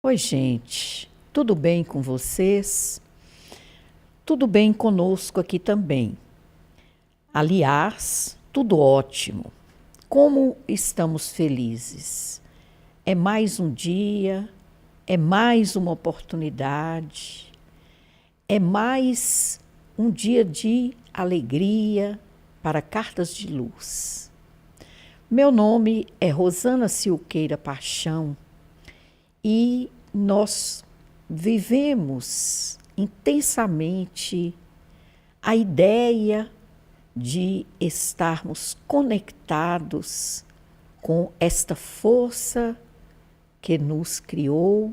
Oi, gente, tudo bem com vocês? Tudo bem conosco aqui também. Aliás, tudo ótimo. Como estamos felizes? É mais um dia, é mais uma oportunidade, é mais um dia de alegria para cartas de luz. Meu nome é Rosana Silqueira Paixão e nós vivemos intensamente a ideia de estarmos conectados com esta força que nos criou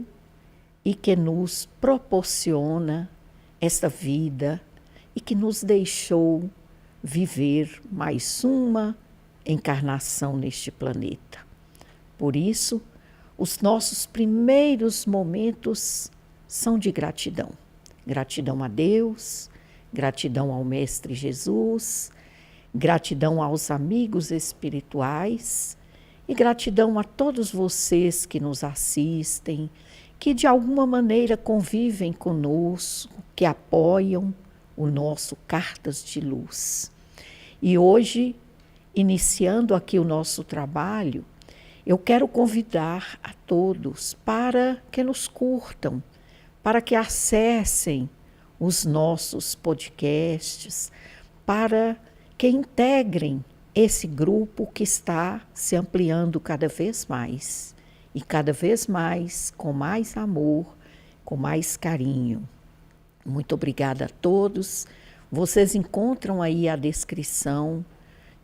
e que nos proporciona esta vida e que nos deixou viver mais uma encarnação neste planeta. Por isso, os nossos primeiros momentos são de gratidão. Gratidão a Deus, gratidão ao Mestre Jesus, gratidão aos amigos espirituais e gratidão a todos vocês que nos assistem, que de alguma maneira convivem conosco, que apoiam o nosso Cartas de Luz. E hoje, iniciando aqui o nosso trabalho, eu quero convidar a todos para que nos curtam, para que acessem os nossos podcasts, para que integrem esse grupo que está se ampliando cada vez mais e cada vez mais com mais amor, com mais carinho. Muito obrigada a todos. Vocês encontram aí a descrição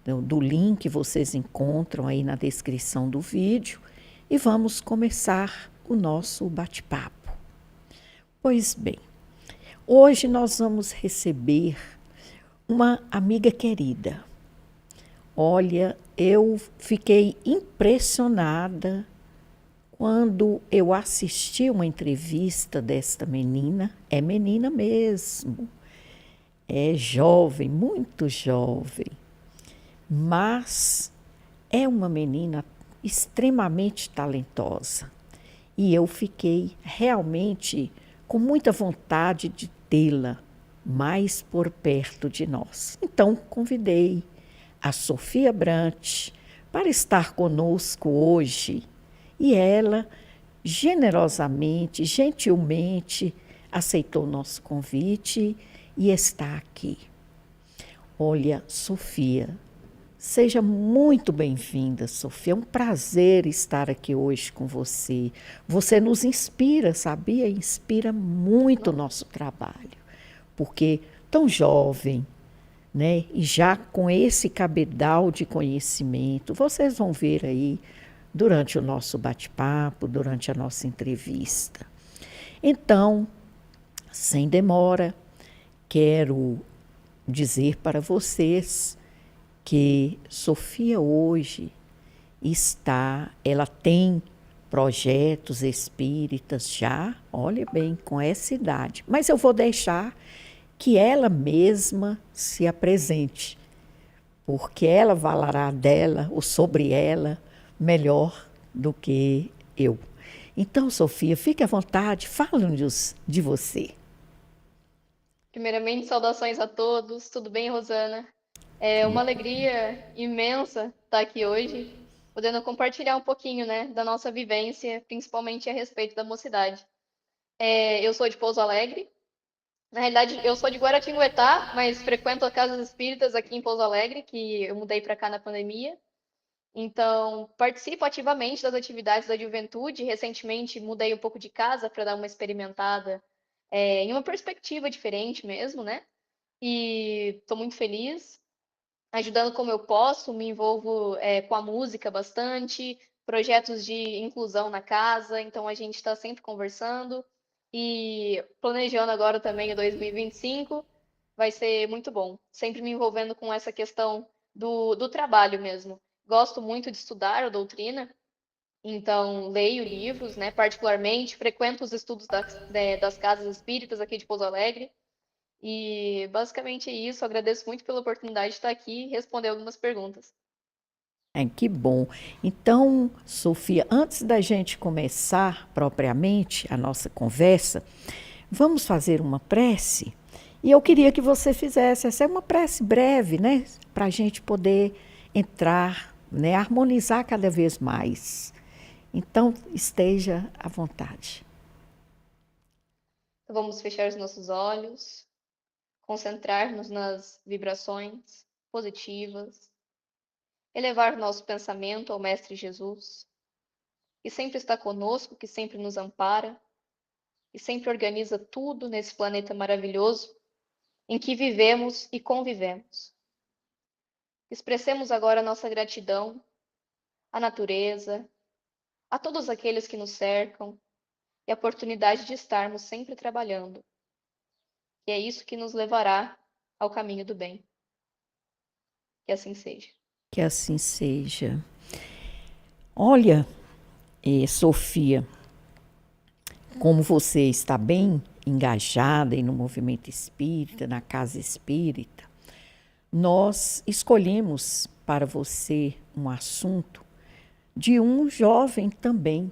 do link, vocês encontram aí na descrição do vídeo e vamos começar o nosso bate-papo. Pois bem, hoje nós vamos receber uma amiga querida. Olha, eu fiquei impressionada quando eu assisti uma entrevista desta menina. É menina mesmo, é jovem, muito jovem, mas é uma menina extremamente talentosa. E eu fiquei realmente com muita vontade de tê-la mais por perto de nós. Então, convidei a Sofia Brant para estar conosco hoje e ela generosamente, gentilmente aceitou o nosso convite e está aqui. Olha, Sofia, seja muito bem-vinda, Sofia. É um prazer estar aqui hoje com você. Você nos inspira, sabia? Inspira muito o nosso trabalho, porque tão jovem, né? E já com esse cabedal de conhecimento, vocês vão ver aí durante o nosso bate-papo, durante a nossa entrevista. Então, sem demora, quero dizer para vocês que Sofia hoje ela tem projetos espíritas já, olha bem, com essa idade. Mas eu vou deixar que ela mesma se apresente, porque ela falará dela ou sobre ela melhor do que eu. Então, Sofia, fique à vontade, fala-nos de você. Primeiramente, saudações a todos. Tudo bem, Rosana? É uma alegria imensa estar aqui hoje, podendo compartilhar um pouquinho, né, da nossa vivência, principalmente a respeito da mocidade. Eu sou de Pouso Alegre. Na realidade, eu sou de Guaratinguetá, mas frequento as casas espíritas aqui em Pouso Alegre, que eu mudei para cá na pandemia. Então, participo ativamente das atividades da juventude. Recentemente, mudei um pouco de casa para dar uma experimentada, em uma perspectiva diferente mesmo, né? E estou muito feliz, ajudando como eu posso, me envolvo com a música bastante, projetos de inclusão na casa, então a gente está sempre conversando e planejando agora também o 2025, vai ser muito bom, sempre me envolvendo com essa questão do trabalho mesmo. Gosto muito de estudar a doutrina, então leio livros, né, particularmente, frequento os estudos das casas espíritas aqui de Pouso Alegre, e basicamente é isso. Agradeço muito pela oportunidade de estar aqui e responder algumas perguntas. Que bom. Então, Sofia, antes da gente começar propriamente a nossa conversa, vamos fazer uma prece? E eu queria que você fizesse. Essa é uma prece breve, né? Para a gente poder entrar, né? Harmonizar cada vez mais. Então, esteja à vontade. Então, vamos fechar os nossos olhos, concentrar-nos nas vibrações positivas, elevar nosso pensamento ao Mestre Jesus, que sempre está conosco, que sempre nos ampara e sempre organiza tudo nesse planeta maravilhoso em que vivemos e convivemos. Expressemos agora nossa gratidão à natureza, a todos aqueles que nos cercam e a oportunidade de estarmos sempre trabalhando. E é isso que nos levará ao caminho do bem. Que assim seja. Que assim seja. Olha, Sofia, como você está bem engajada no movimento espírita, na casa espírita, nós escolhemos para você um assunto de um jovem também,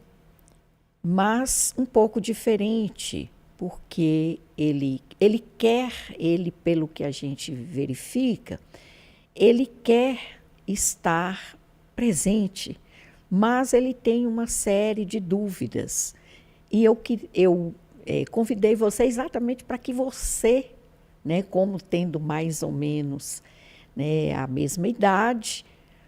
mas um pouco diferente, porque ele, pelo que a gente verifica, ele quer estar presente, mas ele tem uma série de dúvidas. E eu convidei você exatamente para que você, né, como tendo mais ou menos, né, a mesma idade,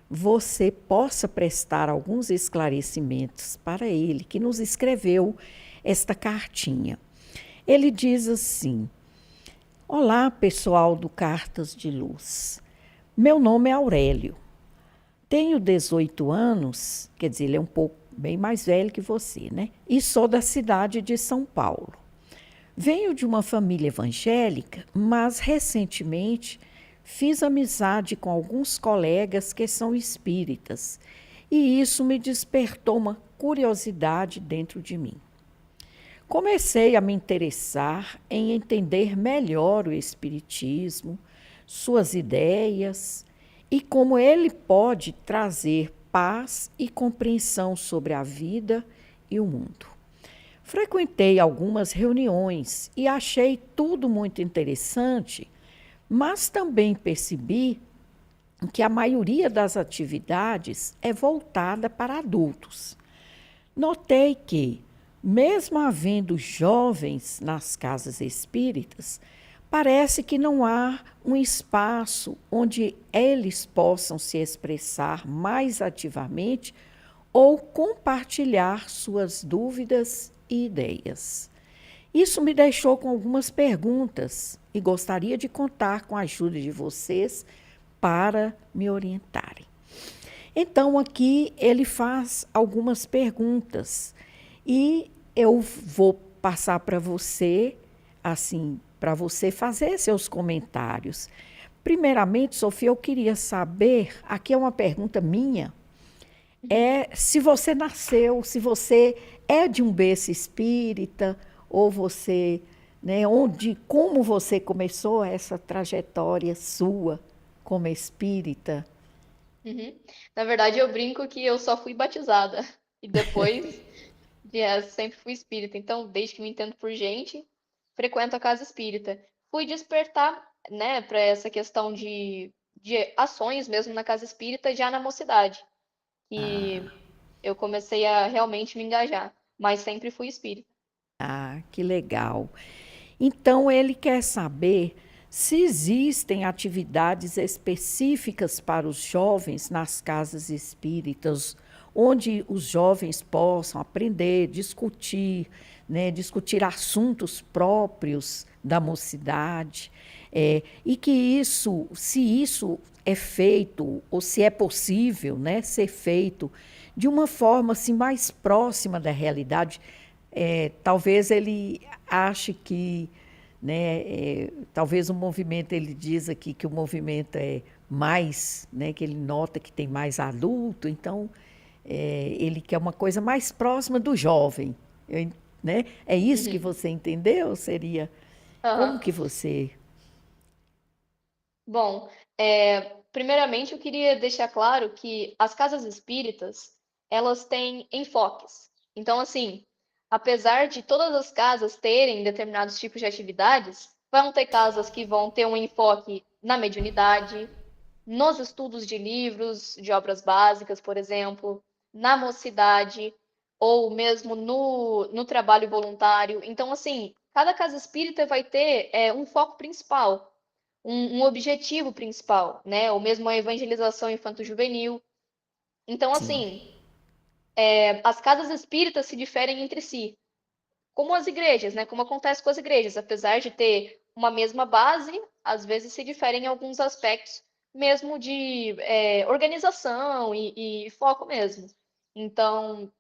você possa prestar alguns esclarecimentos para ele, que nos escreveu esta cartinha. Ele diz assim: Olá, pessoal do Cartas de Luz. Meu nome é Aurélio. Tenho 18 anos, quer dizer, ele é um pouco bem mais velho que você, né? E sou da cidade de São Paulo. Venho de uma família evangélica, mas recentemente fiz amizade com alguns colegas que são espíritas, e isso me despertou uma curiosidade dentro de mim. Comecei a me interessar em entender melhor o espiritismo, suas ideias e como ele pode trazer paz e compreensão sobre a vida e o mundo. Frequentei algumas reuniões e achei tudo muito interessante, mas também percebi que a maioria das atividades é voltada para adultos. Notei que, mesmo havendo jovens nas casas espíritas, parece que não há um espaço onde eles possam se expressar mais ativamente ou compartilhar suas dúvidas e ideias. Isso me deixou com algumas perguntas e gostaria de contar com a ajuda de vocês para me orientarem. Então, aqui ele faz algumas perguntas e eu vou passar para você, assim, para você fazer seus comentários. Primeiramente, Sofia, eu queria saber, aqui é uma pergunta minha, se você nasceu, se você é de um berço espírita, ou você, né, como você começou essa trajetória sua como espírita. Uhum. Na verdade, eu brinco que eu só fui batizada. E depois, sempre fui espírita. Então, desde que me entendo por gente, frequento a casa espírita. Fui despertar, né, para essa questão de ações mesmo na casa espírita já na mocidade. E eu comecei a realmente me engajar. Mas sempre fui espírita. Que legal. Então, ele quer saber se existem atividades específicas para os jovens nas casas espíritas, onde os jovens possam aprender, discutir, né, discutir assuntos próprios da mocidade, e que isso, se isso é feito, ou se é possível, né, ser feito de uma forma assim, mais próxima da realidade. Talvez ele ache que, né, talvez o movimento, ele diz aqui que o movimento é mais, né, que ele nota que tem mais adulto, então ele quer uma coisa mais próxima do jovem, né? É isso que Uhum. você entendeu? Seria, como Aham. que você... Bom, primeiramente eu queria deixar claro que as casas espíritas, elas têm enfoques. Então, assim, apesar de todas as casas terem determinados tipos de atividades, vão ter casas que vão ter um enfoque na mediunidade, nos estudos de livros, de obras básicas, por exemplo, na mocidade, ou mesmo no trabalho voluntário. Então, assim, cada casa espírita vai ter um foco principal, um objetivo principal, né? Ou mesmo a evangelização infanto-juvenil. Então, Sim, assim, as casas espíritas se diferem entre si, como as igrejas, né? Como acontece com as igrejas, apesar de ter uma mesma base, às vezes se diferem em alguns aspectos, mesmo de organização e foco mesmo. Então,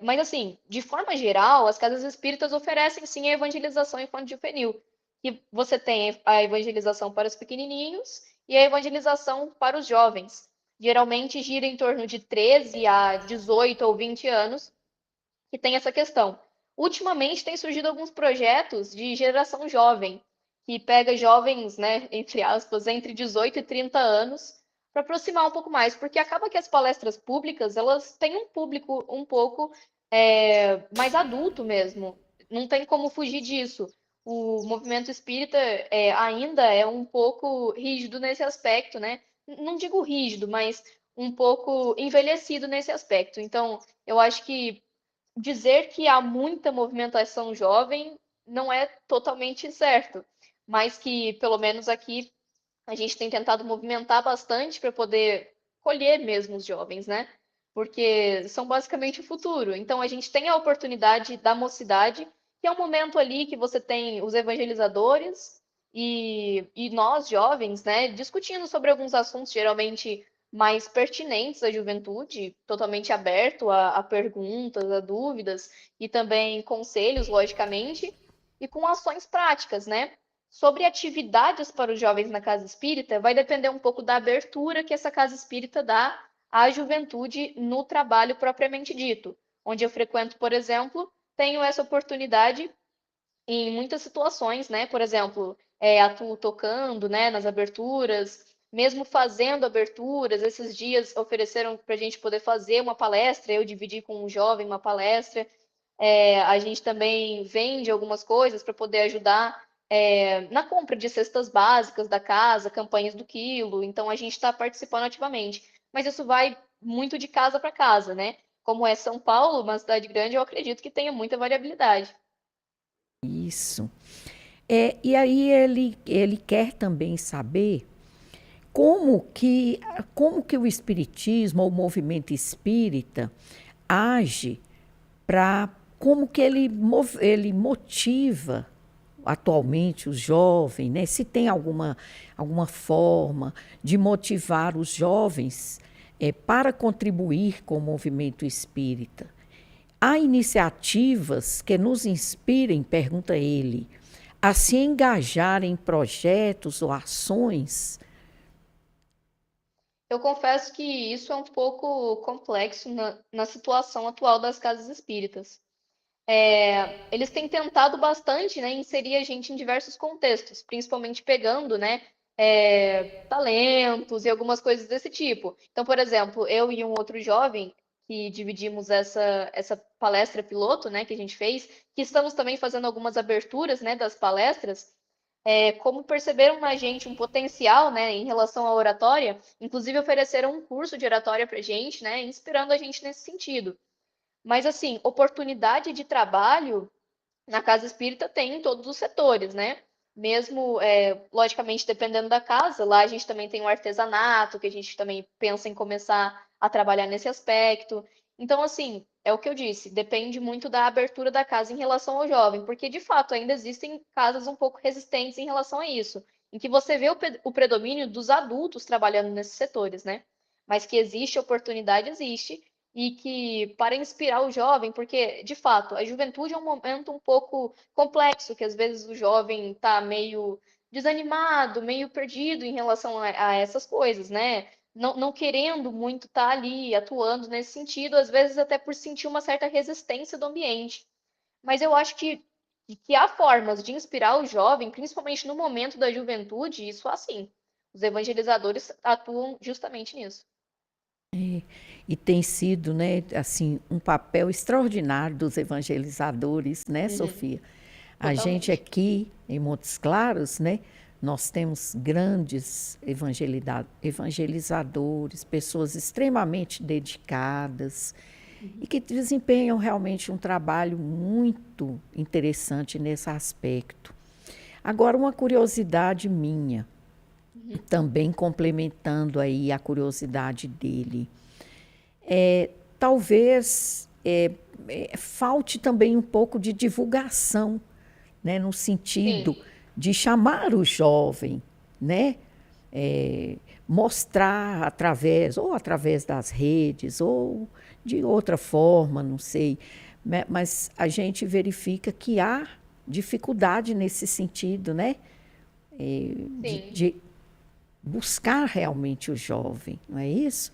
mas assim, de forma geral, as casas espíritas oferecem sim a evangelização infanto-juvenil, que você tem a evangelização para os pequenininhos e a evangelização para os jovens. Geralmente gira em torno de 13 a 18 ou 20 anos, que tem essa questão. Ultimamente tem surgido alguns projetos de geração jovem, que pega jovens, né, entre aspas, entre 18 e 30 anos, para aproximar um pouco mais, porque acaba que as palestras públicas, elas têm um público um pouco mais adulto mesmo. Não tem como fugir disso. O movimento espírita ainda é um pouco rígido nesse aspecto, né? Não digo rígido, mas um pouco envelhecido nesse aspecto. Então, eu acho que dizer que há muita movimentação jovem não é totalmente certo, mas que pelo menos aqui a gente tem tentado movimentar bastante para poder colher mesmo os jovens, né? Porque são basicamente o futuro. Então a gente tem a oportunidade da mocidade, que é um momento ali que você tem os evangelizadores e nós jovens, né, discutindo sobre alguns assuntos geralmente mais pertinentes à juventude, totalmente aberto a perguntas, a dúvidas e também conselhos, logicamente, e com ações práticas, né? Sobre atividades para os jovens na casa espírita, vai depender um pouco da abertura que essa casa espírita dá à juventude no trabalho propriamente dito. Onde eu frequento, por exemplo, tenho essa oportunidade em muitas situações, né? Por exemplo, atuo tocando, né, nas aberturas, mesmo fazendo aberturas. Esses dias ofereceram para a gente poder fazer uma palestra, eu dividi com um jovem uma palestra. A gente também vende algumas coisas para poder ajudar na compra de cestas básicas da casa, campanhas do quilo. Então a gente está participando ativamente. Mas isso vai muito de casa para casa, né? Como é São Paulo, uma cidade grande, eu acredito que tenha muita variabilidade. isso. E aí ele quer também saber como que, como que o espiritismo ou o movimento espírita age para como que ele motiva atualmente os jovens, né? Se tem alguma forma de motivar os jovens para contribuir com o movimento espírita. Há iniciativas que nos inspirem, pergunta ele, a se engajar em projetos ou ações. Eu confesso que isso é um pouco complexo na situação atual das casas espíritas. Eles têm tentado bastante, né, inserir a gente em diversos contextos, principalmente pegando, né, talentos e algumas coisas desse tipo. Então, por exemplo, eu e um outro jovem que dividimos essa palestra piloto, né, que a gente fez, que estamos também fazendo algumas aberturas, né, das palestras, como perceberam na gente um potencial, né, em relação à oratória, inclusive ofereceram um curso de oratória para a gente, né, inspirando a gente nesse sentido. Mas, assim, oportunidade de trabalho na casa espírita tem em todos os setores, né? Mesmo, logicamente, dependendo da casa, lá a gente também tem o artesanato, que a gente também pensa em começar a trabalhar nesse aspecto. Então, assim, é o que eu disse, depende muito da abertura da casa em relação ao jovem, porque de fato ainda existem casas um pouco resistentes em relação a isso, em que você vê o predomínio dos adultos trabalhando nesses setores, né? Mas que existe oportunidade, existe, e que para inspirar o jovem, porque de fato a juventude é um momento um pouco complexo, que às vezes o jovem está meio desanimado, meio perdido em relação a essas coisas, né? Não querendo muito estar ali atuando nesse sentido, às vezes até por sentir uma certa resistência do ambiente. Mas eu acho que há formas de inspirar o jovem, principalmente no momento da juventude, isso assim. Os evangelizadores atuam justamente nisso. E tem sido, né, assim, um papel extraordinário dos evangelizadores, né, Uhum, Sofia? A gente totalmente. aqui em Montes Claros, né, nós temos grandes evangelizadores, pessoas extremamente dedicadas e que desempenham realmente um trabalho muito interessante nesse aspecto. Agora, uma curiosidade minha, Uhum. também complementando aí a curiosidade dele. Talvez falte também um pouco de divulgação, né, no sentido Sim, de chamar o jovem, né, mostrar através das redes ou de outra forma, não sei, mas a gente verifica que há dificuldade nesse sentido, né, sim. de buscar realmente o jovem, não é isso?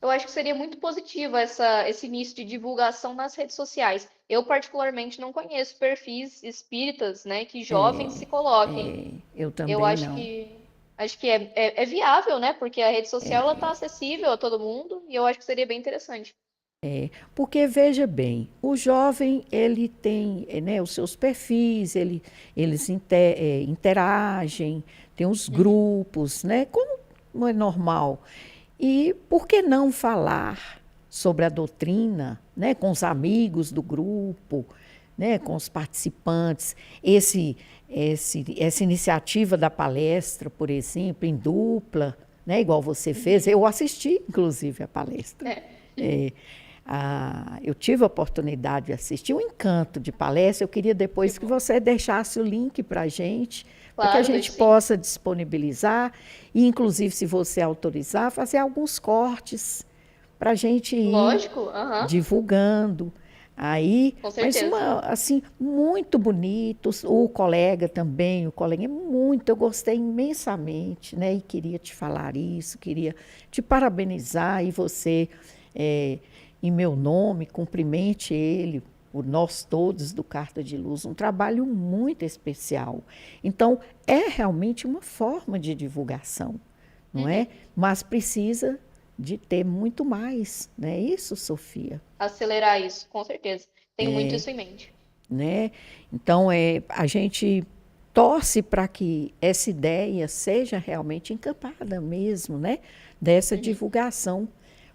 Eu acho que seria muito positivo esse início de divulgação nas redes sociais. Eu, particularmente, não conheço perfis espíritas, né, que jovens se coloquem. Eu Eu também não. acho que é viável, né? Porque a rede social ela tá acessível a todo mundo e eu acho que seria bem interessante. Porque veja bem, o jovem ele tem, né, os seus perfis, eles interagem, tem os Uhum. grupos, né, como é normal. E por que não falar sobre a doutrina, né, com os amigos do grupo, né, com os participantes? Essa iniciativa da palestra, por exemplo, em dupla, né, igual você fez, Uhum. eu assisti, inclusive, a palestra. É, É, eu tive a oportunidade de assistir um encanto de palestra. Eu queria que depois que bom. você deixasse o link para a gente, para que a Claro, gente deixo sim. possa disponibilizar e, inclusive, se você autorizar, fazer alguns cortes para a gente ir Lógico, aham, divulgando. Aí, com mas certeza. assim, muito bonito. O colega também, o colega é muito, eu gostei imensamente, né? E queria te falar isso, queria te parabenizar e você, é, em meu nome, cumprimente ele, por nós todos do Carta de Luz, um trabalho muito especial. Então, é realmente uma forma de divulgação, não Uhum. é? Mas precisa de ter muito mais, não é isso, Sofia? Acelerar isso, com certeza. Tenho muito isso em mente. Né? Então, a gente torce para que essa ideia seja realmente encampada mesmo, né? Dessa Uhum. divulgação.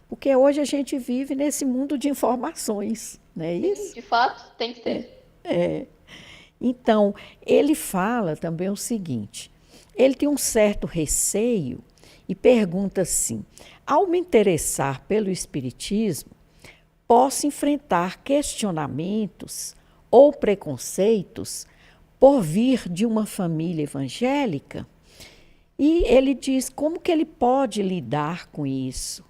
Porque hoje a gente vive nesse mundo de informações, não é Sim, isso? de fato, tem que ter. Então, ele fala também o seguinte: ele tem um certo receio e pergunta assim: ao me interessar pelo Espiritismo, posso enfrentar questionamentos ou preconceitos por vir de uma família evangélica? E ele diz como que ele pode lidar com isso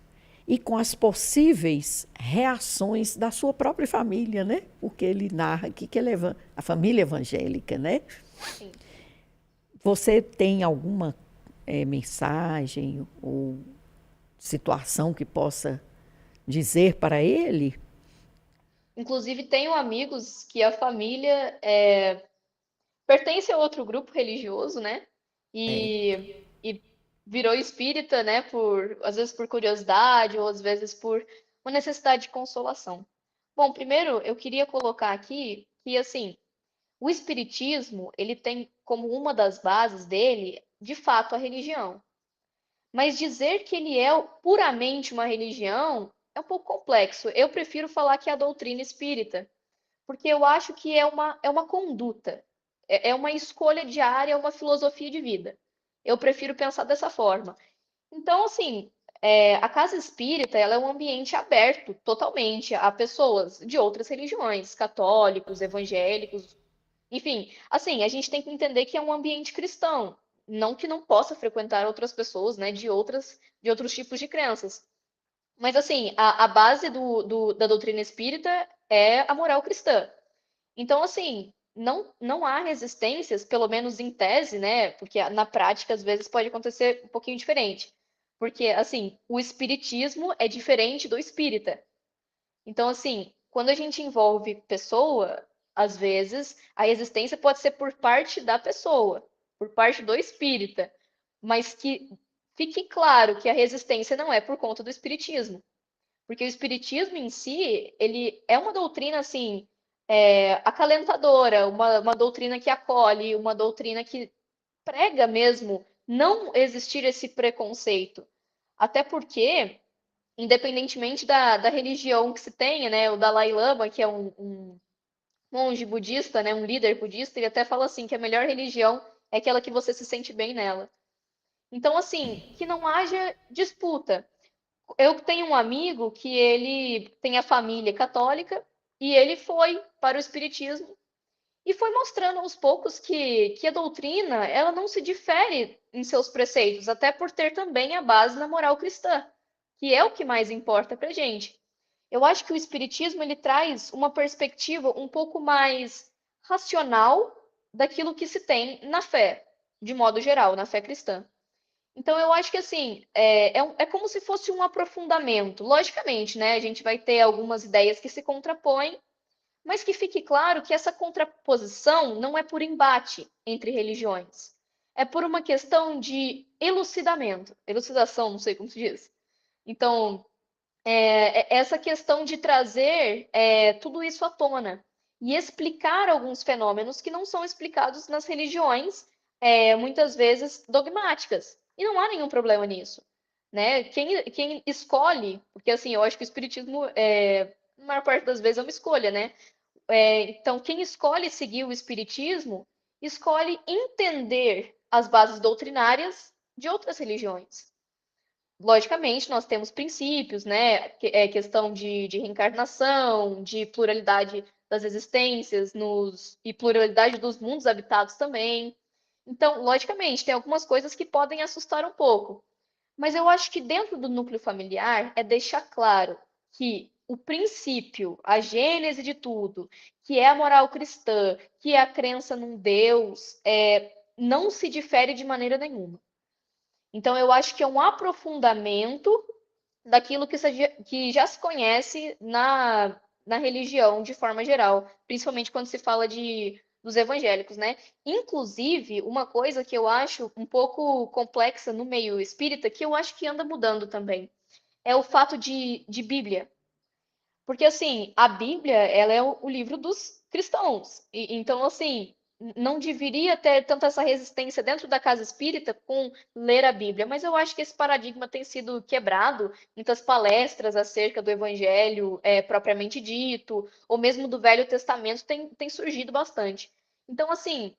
e com as possíveis reações da sua própria família, né? Porque ele narra aqui que ele é a família evangélica, né? Sim. Você tem alguma mensagem ou situação que possa dizer para ele? Inclusive, tenho amigos que a família pertence a outro grupo religioso, né? E virou espírita, né? Às vezes por curiosidade ou às vezes por uma necessidade de consolação. Bom, primeiro eu queria colocar aqui que assim, o espiritismo, ele tem como uma das bases dele, de fato, a religião. Mas dizer que ele é puramente uma religião é um pouco complexo. Eu prefiro falar que é a doutrina espírita, porque eu acho que é uma conduta, é uma escolha diária, é uma filosofia de vida. Eu prefiro pensar dessa forma. Então, assim, a casa espírita, ela é um ambiente aberto totalmente a pessoas de outras religiões, católicos, evangélicos, enfim. Assim, a gente tem que entender que é um ambiente cristão, não que não possa frequentar outras pessoas, né, de outros tipos de crenças. Mas, assim, a base da doutrina espírita é a moral cristã. Então, assim, não há resistências, pelo menos em tese, né? Porque na prática, às vezes, pode acontecer um pouquinho diferente. Porque, assim, o espiritismo é diferente do espírita. Então, assim, quando a gente envolve pessoa, às vezes, a resistência pode ser por parte da pessoa, por parte do espírita. mas que fique claro que a resistência não é por conta do espiritismo, porque o espiritismo em si, ele é uma doutrina assim, acalentadora, uma doutrina que acolhe, uma doutrina que prega mesmo não existir esse preconceito. Até porque, independentemente da religião que se tenha, né, o Dalai Lama, que é um monge budista, né, um líder budista, ele até fala assim que a melhor religião é aquela que você se sente bem nela. Então, assim, que não haja disputa. Eu tenho um amigo que ele tem a família católica e ele foi para o espiritismo e foi mostrando aos poucos que a doutrina ela não se difere em seus preceitos, até por ter também a base na moral cristã, que é o que mais importa para gente. Eu acho que o espiritismo ele traz uma perspectiva um pouco mais racional daquilo que se tem na fé, de modo geral, na fé cristã. Então, eu acho que assim, é como se fosse um aprofundamento. Logicamente, né? A gente vai ter algumas ideias que se contrapõem, mas que fique claro que essa contraposição não é por embate entre religiões. É por uma questão de elucidamento. Elucidação, não sei como se diz. Então, essa questão de trazer tudo isso à tona e explicar alguns fenômenos que não são explicados nas religiões, muitas vezes dogmáticas. E não há nenhum problema nisso. Né? Quem escolhe, porque assim, eu acho que o espiritismo, na maior parte das vezes, é uma escolha, né? Então, quem escolhe seguir o espiritismo, escolhe entender as bases doutrinárias de outras religiões. Logicamente, nós temos princípios, né? Questão de reencarnação, de pluralidade das existências e pluralidade dos mundos habitados também. Então, logicamente, tem algumas coisas que podem assustar um pouco. Mas eu acho que dentro do núcleo familiar é deixar claro que o princípio, a gênese de tudo, que é a moral cristã, que é a crença num Deus, não se difere de maneira nenhuma. Então, eu acho que é um aprofundamento daquilo que já se conhece na religião de forma geral, principalmente quando se fala dos evangélicos, né? Inclusive, uma coisa que eu acho um pouco complexa no meio espírita, que eu acho que anda mudando também, é o fato de Bíblia. Porque, assim, a Bíblia, ela é o livro dos cristãos. Então, assim, não deveria ter tanta essa resistência dentro da casa espírita com ler a Bíblia. Mas eu acho que esse paradigma tem sido quebrado. Muitas palestras acerca do Evangelho propriamente dito, ou mesmo do Velho Testamento, tem surgido bastante. Então, assim,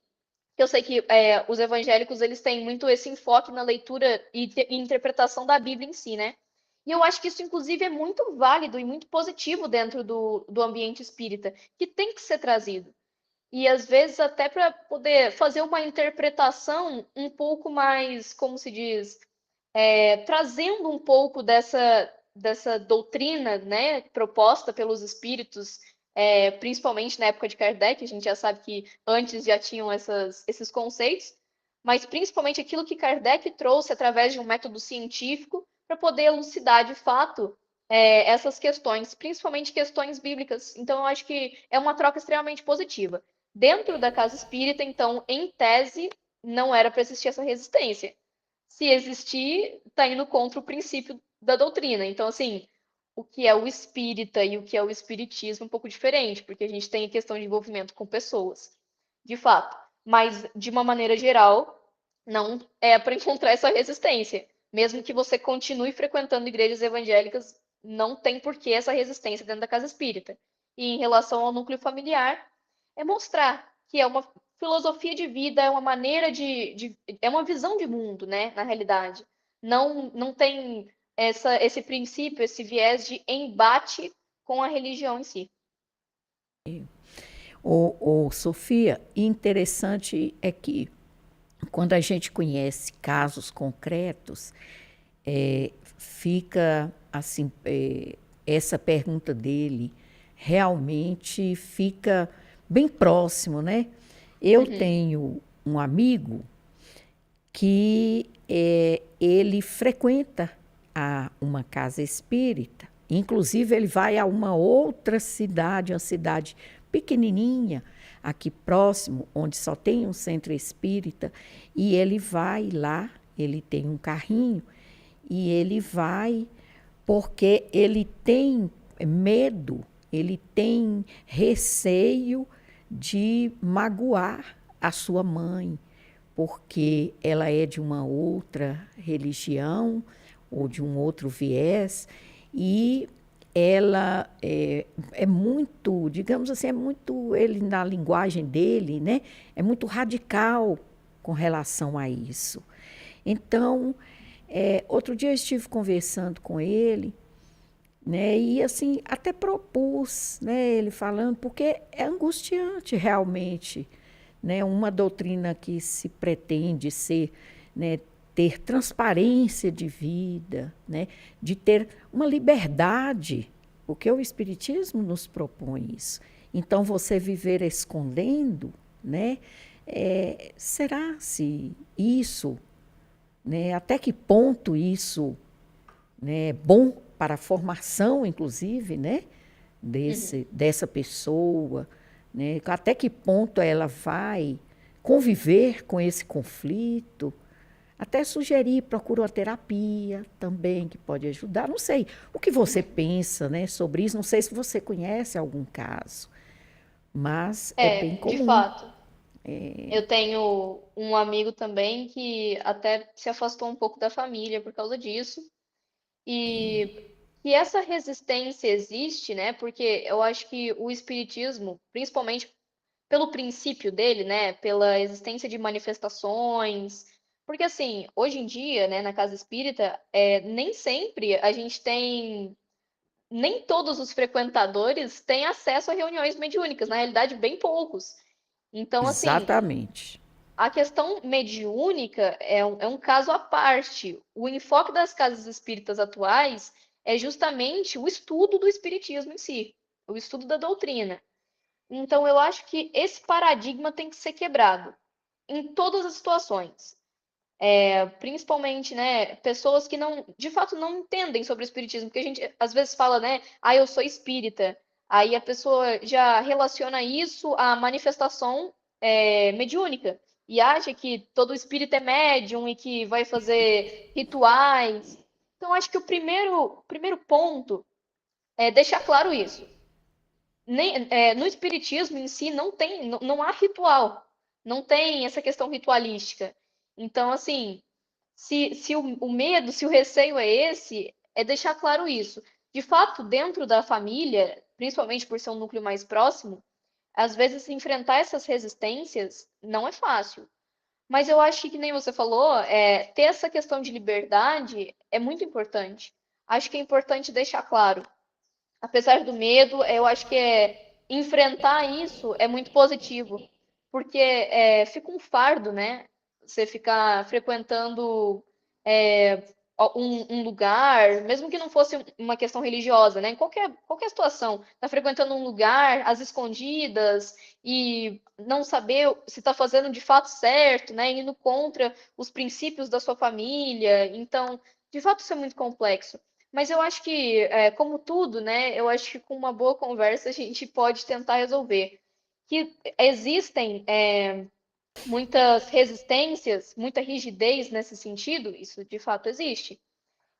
eu sei que os evangélicos eles têm muito esse enfoque na leitura e interpretação da Bíblia em si, né? E eu acho que isso, inclusive, é muito válido e muito positivo dentro do ambiente espírita, que tem que ser trazido. E às vezes até para poder fazer uma interpretação um pouco mais, como se diz, trazendo um pouco dessa doutrina, né, proposta pelos espíritos, principalmente na época de Kardec, a gente já sabe que antes já tinham esses conceitos, mas principalmente aquilo que Kardec trouxe através de um método científico para poder elucidar de fato essas questões, principalmente questões bíblicas. Então, eu acho que é uma troca extremamente positiva. Dentro da casa espírita, então, em tese, não era para existir essa resistência. Se existir, está indo contra o princípio da doutrina. Então, assim, o que é o espírita e o que é o espiritismo é um pouco diferente, porque a gente tem a questão de envolvimento com pessoas, de fato. Mas, de uma maneira geral, não é para encontrar essa resistência. Mesmo que você continue frequentando igrejas evangélicas, não tem por que essa resistência dentro da casa espírita. E em relação ao núcleo familiar, é mostrar que é uma filosofia de vida, é uma maneira é uma visão de mundo, né, na realidade. Não tem esse princípio, esse viés de embate com a religião em si. Sofia, interessante é que quando a gente conhece casos concretos, fica assim, essa pergunta dele realmente fica bem próximo, né? Eu Uhum. tenho um amigo que ele frequenta uma casa espírita. Inclusive, ele vai a uma outra cidade, uma cidade pequenininha, aqui próximo, onde só tem um centro espírita, e ele vai lá ele tem um carrinho e ele vai porque ele tem medo, ele tem receio de magoar a sua mãe, porque ela é de uma outra religião ou de um outro viés e ela é muito, digamos assim, é muito, ele na linguagem dele, né, é muito radical com relação a isso. Então, outro dia eu estive conversando com ele, né, e assim, até propus, né, ele falando, porque é angustiante realmente, né, uma doutrina que se pretende ser, né, ter transparência de vida, né, de ter uma liberdade, porque o Espiritismo nos propõe isso. Então, você viver escondendo, né, será se isso, né, até que ponto isso, né, é bom para a formação, inclusive, né, dessa pessoa, né, até que ponto ela vai conviver com esse conflito, até sugerir, procura uma terapia também, que pode ajudar. Não sei o que você pensa, né, sobre isso, não sei se você conhece algum caso, mas é bem De comum. fato. Eu tenho um amigo também que até se afastou um pouco da família por causa disso. E que essa resistência existe, né? Porque eu acho que o espiritismo, principalmente pelo princípio dele, né, pela existência de manifestações, porque assim, hoje em dia, né, na casa espírita, nem sempre a gente tem, nem todos os frequentadores têm acesso a reuniões mediúnicas, na realidade, bem poucos. Então, assim, Exatamente. a questão mediúnica é um caso à parte. O enfoque das casas espíritas atuais é justamente o estudo do espiritismo em si, o estudo da doutrina. Então, eu acho que esse paradigma tem que ser quebrado em todas as situações. Principalmente, né, pessoas que não, de fato, não entendem sobre o espiritismo, porque a gente às vezes fala, né, eu sou espírita. Aí a pessoa já relaciona isso à manifestação mediúnica e acha que todo espírito é médium e que vai fazer rituais. Então, acho que o primeiro ponto é deixar claro isso. No espiritismo em si não há ritual, não tem essa questão ritualística. Então, assim, se o medo, se o receio é esse, é deixar claro isso. De fato, dentro da família, principalmente por ser um núcleo mais próximo, às vezes enfrentar essas resistências não é fácil. Mas eu acho que nem você falou, ter essa questão de liberdade é muito importante. Acho que é importante deixar claro. Apesar do medo, eu acho que enfrentar isso é muito positivo, porque fica um fardo, né? Você ficar frequentando é, um lugar, mesmo que não fosse uma questão religiosa, né? Em qualquer situação, tá frequentando um lugar às escondidas e não saber se está fazendo de fato certo, né? Indo contra os princípios da sua família. Então, de fato, isso é muito complexo. Mas eu acho que, como tudo, né? Eu acho que com uma boa conversa a gente pode tentar resolver. Que existem muitas resistências, muita rigidez nesse sentido, isso de fato existe.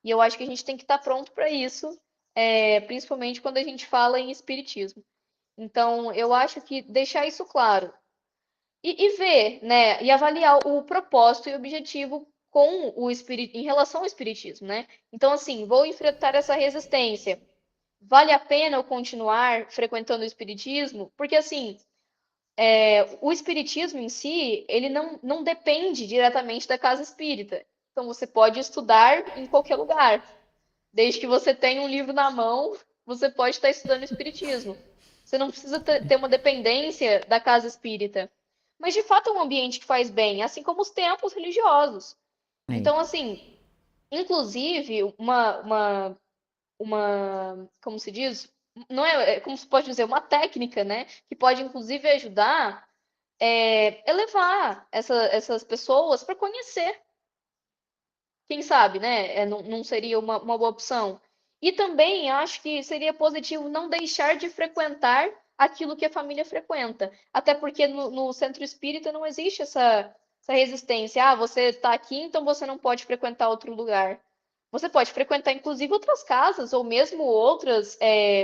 E eu acho que a gente tem que estar pronto para isso, principalmente quando a gente fala em espiritismo. Então, eu acho que deixar isso claro e ver, né, e avaliar o propósito e objetivo com o espírito em relação ao espiritismo, né? Então, assim, vou enfrentar essa resistência. Vale a pena eu continuar frequentando o espiritismo? Porque, assim, o espiritismo em si, ele não depende diretamente da casa espírita. Então, você pode estudar em qualquer lugar. Desde que você tenha um livro na mão, você pode estar estudando espiritismo. Você não precisa ter uma dependência da casa espírita. Mas, de fato, é um ambiente que faz bem, assim como os templos religiosos. É. Então, assim, inclusive, como se diz? Não como se pode dizer, uma técnica, né? Que pode, inclusive, ajudar elevar essas pessoas para conhecer. Quem sabe, né? Não seria uma boa opção. E também acho que seria positivo não deixar de frequentar aquilo que a família frequenta. Até porque no centro espírita não existe essa resistência. Ah, você está aqui, então você não pode frequentar outro lugar. Você pode frequentar, inclusive, outras casas, ou mesmo outras,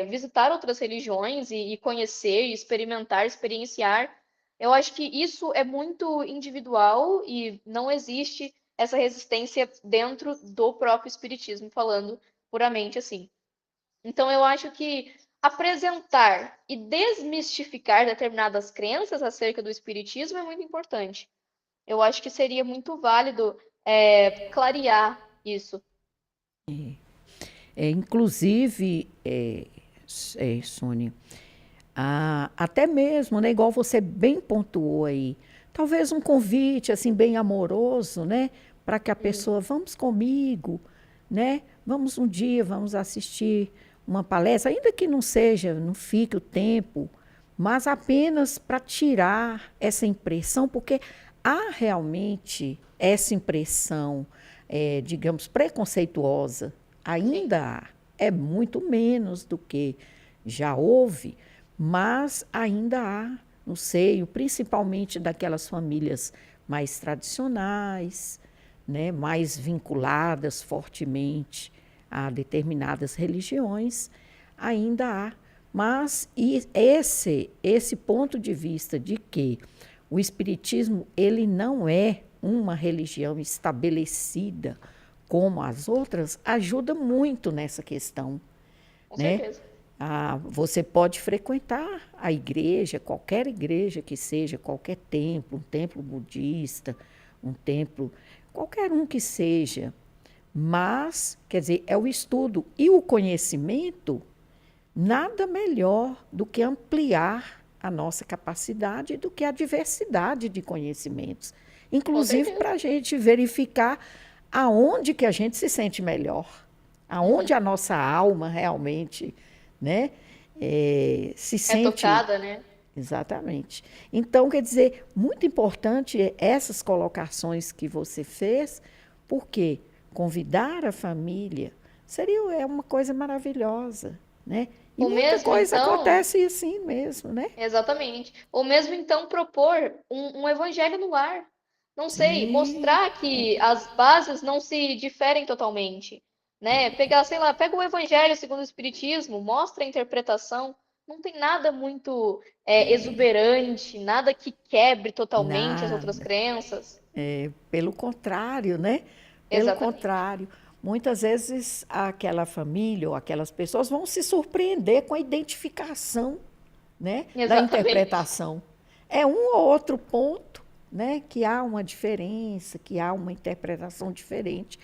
visitar outras religiões e conhecer, experimentar, experienciar. Eu acho que isso é muito individual e não existe essa resistência dentro do próprio espiritismo, falando puramente assim. Então, eu acho que apresentar e desmistificar determinadas crenças acerca do espiritismo é muito importante. Eu acho que seria muito válido, clarear isso. Inclusive, Sônia, até mesmo, né, igual você bem pontuou aí, talvez um convite assim bem amoroso, né, para que a Uhum. pessoa vamos comigo, né, vamos um dia, vamos assistir uma palestra, ainda que não seja, não fique o tempo, mas apenas para tirar essa impressão, porque há realmente essa impressão, digamos, preconceituosa, Sim, ainda há, é muito menos do que já houve, mas ainda há no seio, principalmente daquelas famílias mais tradicionais, né, mais vinculadas fortemente a determinadas religiões, ainda há. Mas esse ponto de vista de que o espiritismo ele não é uma religião estabelecida como as outras ajuda muito nessa questão, com né? certeza. Você pode frequentar a igreja, qualquer igreja que seja, qualquer templo, um templo budista, um templo, qualquer um que seja, mas, quer dizer, é o estudo e o conhecimento, nada melhor do que ampliar a nossa capacidade, do que a diversidade de conhecimentos, Com inclusive certeza. para a gente verificar aonde que a gente se sente melhor, aonde Uhum. a nossa alma realmente, né, se É sente tocada, né? exatamente. Então, quer dizer, muito importante essas colocações que você fez, porque convidar a família é uma coisa maravilhosa, né? E Ou muita mesmo, coisa então, acontece assim mesmo, né? exatamente. Ou mesmo, então, propor um evangelho no lar. Não sei, Sim, mostrar que as bases não se diferem totalmente, né? Pegar, sei lá, pega o evangelho segundo o Espiritismo, mostra a interpretação. Não tem nada muito exuberante, nada que quebre totalmente as outras nada. crenças. Pelo contrário, né? Pelo Exatamente. contrário. Muitas vezes aquela família ou aquelas pessoas vão se surpreender com a identificação, né, da Exatamente. interpretação. É um ou outro ponto, né, que há uma diferença, que há uma interpretação diferente,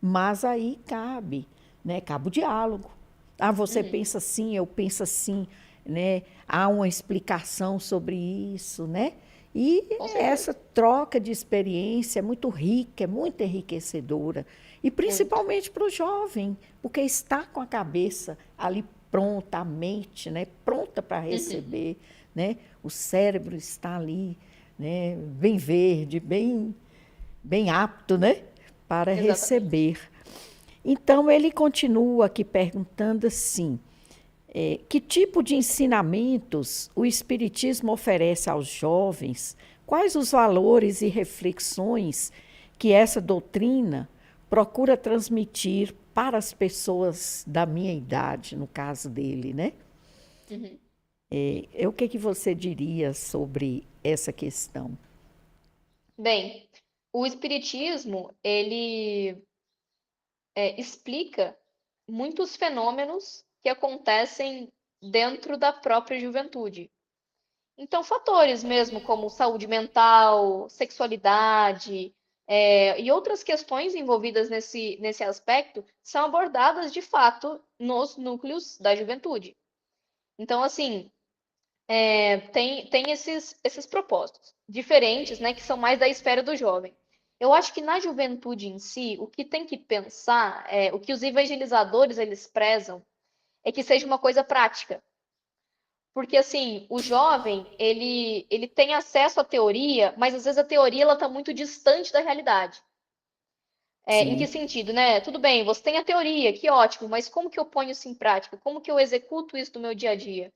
mas aí cabe, né, cabe o diálogo. Ah, você Uhum, pensa assim, eu penso assim, né? Há uma explicação sobre isso, né? E com essa certeza. troca de experiência é muito rica, é muito enriquecedora. E Muito. principalmente para o jovem, porque está com a cabeça ali pronta, a mente, né, pronta para Uhum, receber, né? O cérebro está ali, né, bem verde, bem apto, né, para exatamente. receber. Então ele continua aqui perguntando assim: que tipo de ensinamentos o Espiritismo oferece aos jovens? Quais os valores e reflexões que essa doutrina procura transmitir para as pessoas da minha idade, no caso dele, né? Uhum. O que você diria sobre essa questão? Bem, o espiritismo, ele explica muitos fenômenos que acontecem dentro da própria juventude. Então, fatores mesmo como saúde mental, sexualidade, e outras questões envolvidas nesse aspecto são abordadas de fato nos núcleos da juventude. Então, assim, tem esses propósitos diferentes, né, que são mais da esfera do jovem. Eu acho que na juventude em si, o que tem que pensar, o que os evangelizadores eles prezam, é que seja uma coisa prática. Porque, assim, o jovem, ele tem acesso à teoria, mas às vezes a teoria ela está muito distante da realidade. Em que Sim, sentido, né? Tudo bem, você tem a teoria, que ótimo, mas como que eu ponho isso em prática? Como que eu executo isso no meu dia a dia?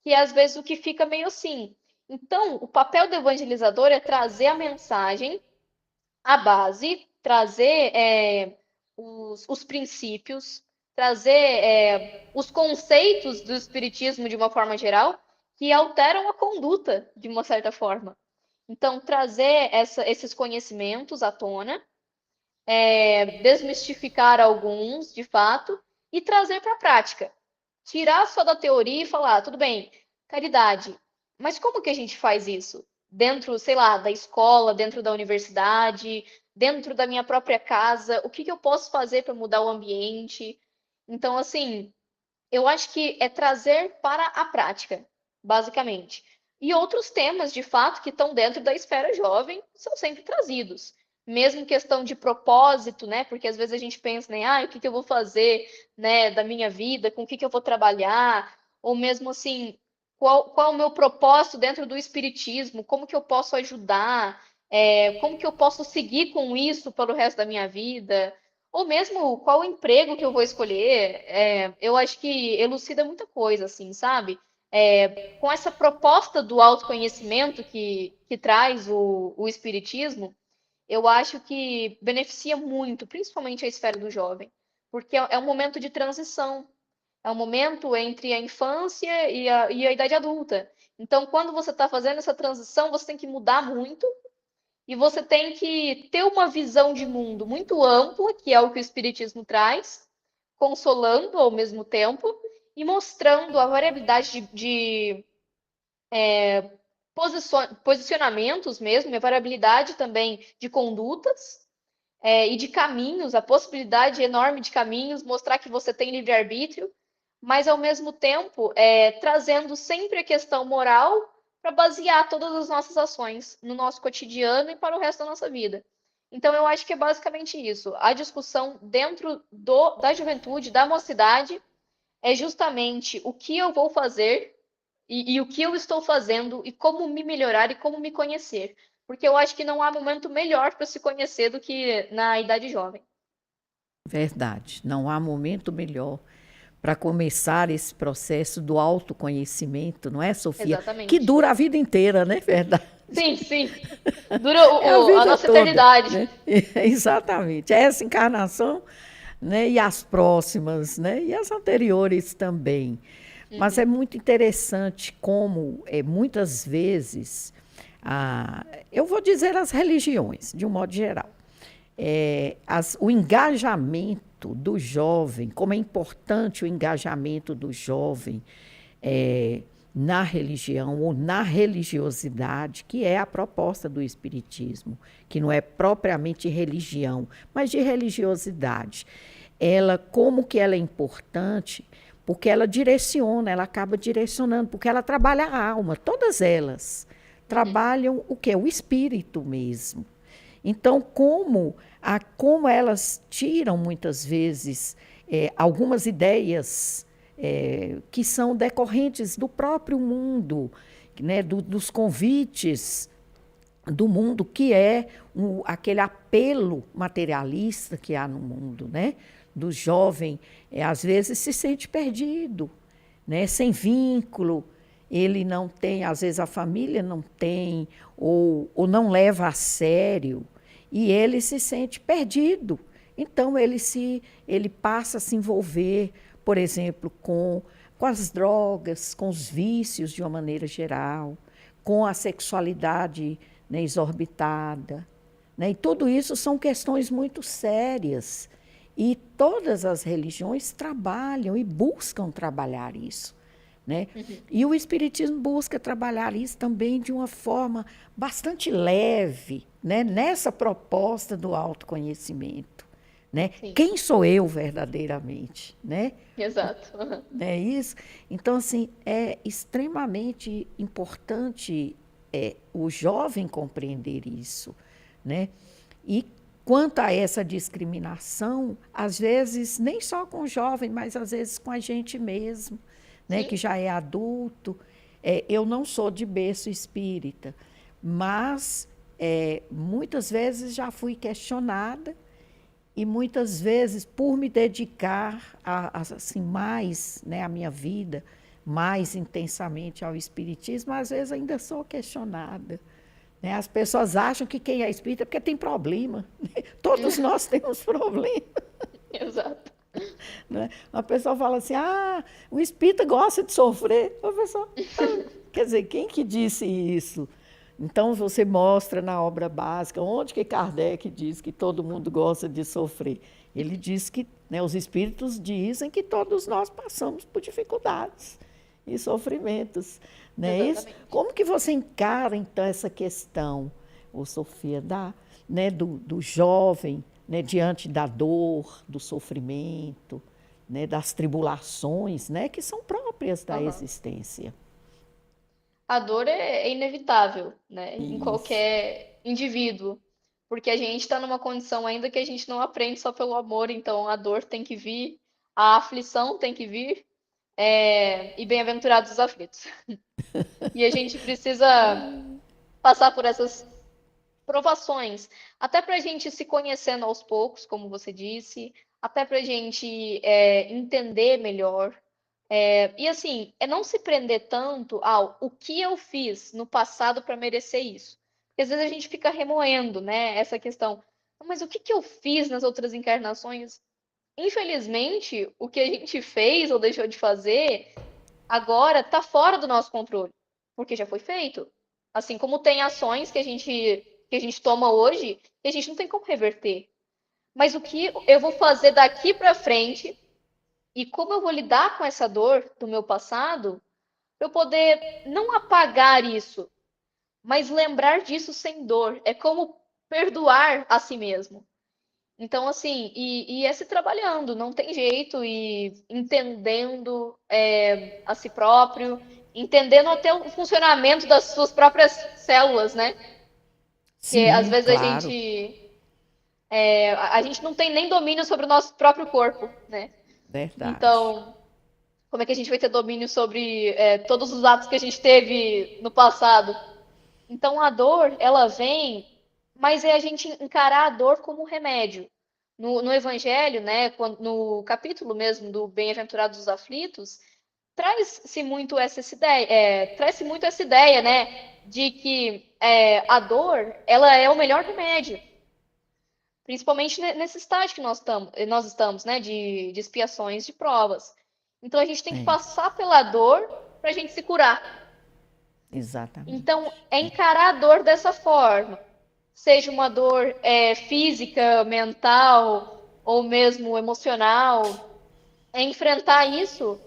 Que é às vezes o que fica meio assim. Então, o papel do evangelizador é trazer a mensagem, a base, trazer os princípios, trazer os conceitos do espiritismo de uma forma geral, que alteram a conduta de uma certa forma. Então, trazer esses conhecimentos à tona, desmistificar alguns, de fato, e trazer para a prática. Tirar só da teoria e falar, tudo bem, caridade, mas como que a gente faz isso? Dentro, sei lá, da escola, dentro da universidade, dentro da minha própria casa, o que que eu posso fazer para mudar o ambiente? Então, assim, eu acho que é trazer para a prática, basicamente. E outros temas, de fato, que estão dentro da esfera jovem, são sempre trazidos. Mesmo questão de propósito, né? Porque às vezes a gente pensa, né? Ah, o que que eu vou fazer, né, da minha vida, com o que que eu vou trabalhar, ou mesmo assim, qual o meu propósito dentro do espiritismo, como que eu posso ajudar, como que eu posso seguir com isso pelo resto da minha vida. Ou mesmo qual emprego que eu vou escolher, eu acho que elucida muita coisa, assim, sabe? Com essa proposta do autoconhecimento que traz o Espiritismo, eu acho que beneficia muito, principalmente a esfera do jovem, porque é um momento de transição, é um momento entre a infância e a idade adulta. Então, quando você está fazendo essa transição, você tem que mudar muito e você tem que ter uma visão de mundo muito ampla, que é o que o Espiritismo traz, consolando ao mesmo tempo e mostrando a variabilidade de posicionamentos mesmo, e a variabilidade também de condutas e de caminhos, a possibilidade enorme de caminhos, mostrar que você tem livre-arbítrio, mas ao mesmo tempo trazendo sempre a questão moral para basear todas as nossas ações no nosso cotidiano e para o resto da nossa vida. Então, eu acho que é basicamente isso. A discussão dentro da juventude, da mocidade, é justamente o que eu vou fazer e o que eu estou fazendo e como me melhorar e como me conhecer. Porque eu acho que não há momento melhor para se conhecer do que na idade jovem. Verdade. Não há momento melhor para começar esse processo do autoconhecimento, não é, Sofia? Que Exatamente. dura a vida inteira, né? Verdade. Sim, sim. Dura É a a vida nossa toda, eternidade. né? Exatamente. Essa encarnação, né? E as próximas, né? E as anteriores também. Mas é Uhum. muito interessante como, muitas vezes, eu vou dizer as religiões, de um modo geral, o engajamento do jovem, como é importante o engajamento do jovem é, na religião ou na religiosidade, que é a proposta do Espiritismo, que não é propriamente religião, mas de religiosidade. Ela, como que ela é importante? Porque ela direciona, ela acaba direcionando, porque ela trabalha a alma, todas elas Uhum. trabalham o que? O espírito mesmo. Então, como elas tiram muitas vezes algumas ideias que são decorrentes do próprio mundo, né, dos convites do mundo, que é aquele apelo materialista que há no mundo, né? Do jovem, às vezes se sente perdido, né? Sem vínculo, ele não tem, às vezes a família não tem, ou não leva a sério, e ele se sente perdido. Então, ele passa a se envolver, por exemplo, com as drogas, com os vícios de uma maneira geral, com a sexualidade, né, exorbitada. Né? E tudo isso são questões muito sérias. E todas as religiões trabalham e buscam trabalhar isso. Né? Uhum. E o Espiritismo busca trabalhar isso também de uma forma bastante leve, né? Nessa proposta do autoconhecimento. Né? Sim, Quem sou eu verdadeiramente? Né? exato. Uhum. É isso. Então, assim, é extremamente importante o jovem compreender isso, né? E quanto a essa discriminação, às vezes, nem só com o jovem, mas às vezes com a gente mesmo, né? Sim. Que já é adulto. Eu não sou de berço espírita, mas muitas vezes já fui questionada e muitas vezes, por me dedicar assim, mais, né, à minha vida, mais intensamente ao espiritismo, às vezes ainda sou questionada. Né? As pessoas acham que quem é espírita é porque tem problema. Todos nós temos problemas. Exato. Né? Uma pessoa fala assim, o espírita gosta de sofrer. A pessoa, quer dizer, quem que disse isso? Então, você mostra na obra básica, onde que Kardec diz que todo mundo gosta de sofrer. Ele diz que, né, os espíritos dizem que todos nós passamos por dificuldades e sofrimentos. Né? Isso, como que você encara, então, essa questão, Sofia, do jovem, né, diante da dor, do sofrimento, né, das tribulações, né, que são próprias da existência? A dor é inevitável, né, em Isso. qualquer indivíduo, porque a gente está numa condição ainda que a gente não aprende só pelo amor, então a dor tem que vir, a aflição tem que vir, e bem-aventurados os aflitos. E a gente precisa passar por essas provações, até para a gente se conhecendo aos poucos, como você disse, até para a gente entender melhor. E assim, é não se prender tanto ao o que eu fiz no passado para merecer isso. Porque às vezes a gente fica remoendo, né, essa questão. Mas o que que eu fiz nas outras encarnações? Infelizmente, o que a gente fez ou deixou de fazer agora está fora do nosso controle, porque já foi feito. Assim como tem ações que a gente toma hoje que a gente não tem como reverter. Mas o que eu vou fazer daqui para frente e como eu vou lidar com essa dor do meu passado, para eu poder não apagar isso, mas lembrar disso sem dor. É como perdoar a si mesmo. Então, assim, e é se trabalhando, não tem jeito, e entendendo a si próprio, entendendo até o funcionamento das suas próprias células, né? Porque às Sim, vezes claro, a gente não tem nem domínio sobre o nosso próprio corpo, né? verdade. Então, como é que a gente vai ter domínio sobre todos os atos que a gente teve no passado? Então, a dor, ela vem, mas é a gente encarar a dor como um remédio. No Evangelho, né, no capítulo mesmo do Bem-aventurados os aflitos, traz-se muito essa ideia, traz-se muito essa ideia, né, de que a dor, ela é o melhor remédio, principalmente nesse estágio que nós estamos, né, de expiações, de provas. Então, a gente tem que É, passar pela dor para a gente se curar. Então, exatamente. é encarar a dor dessa forma, seja uma dor física, mental ou mesmo emocional, é enfrentar isso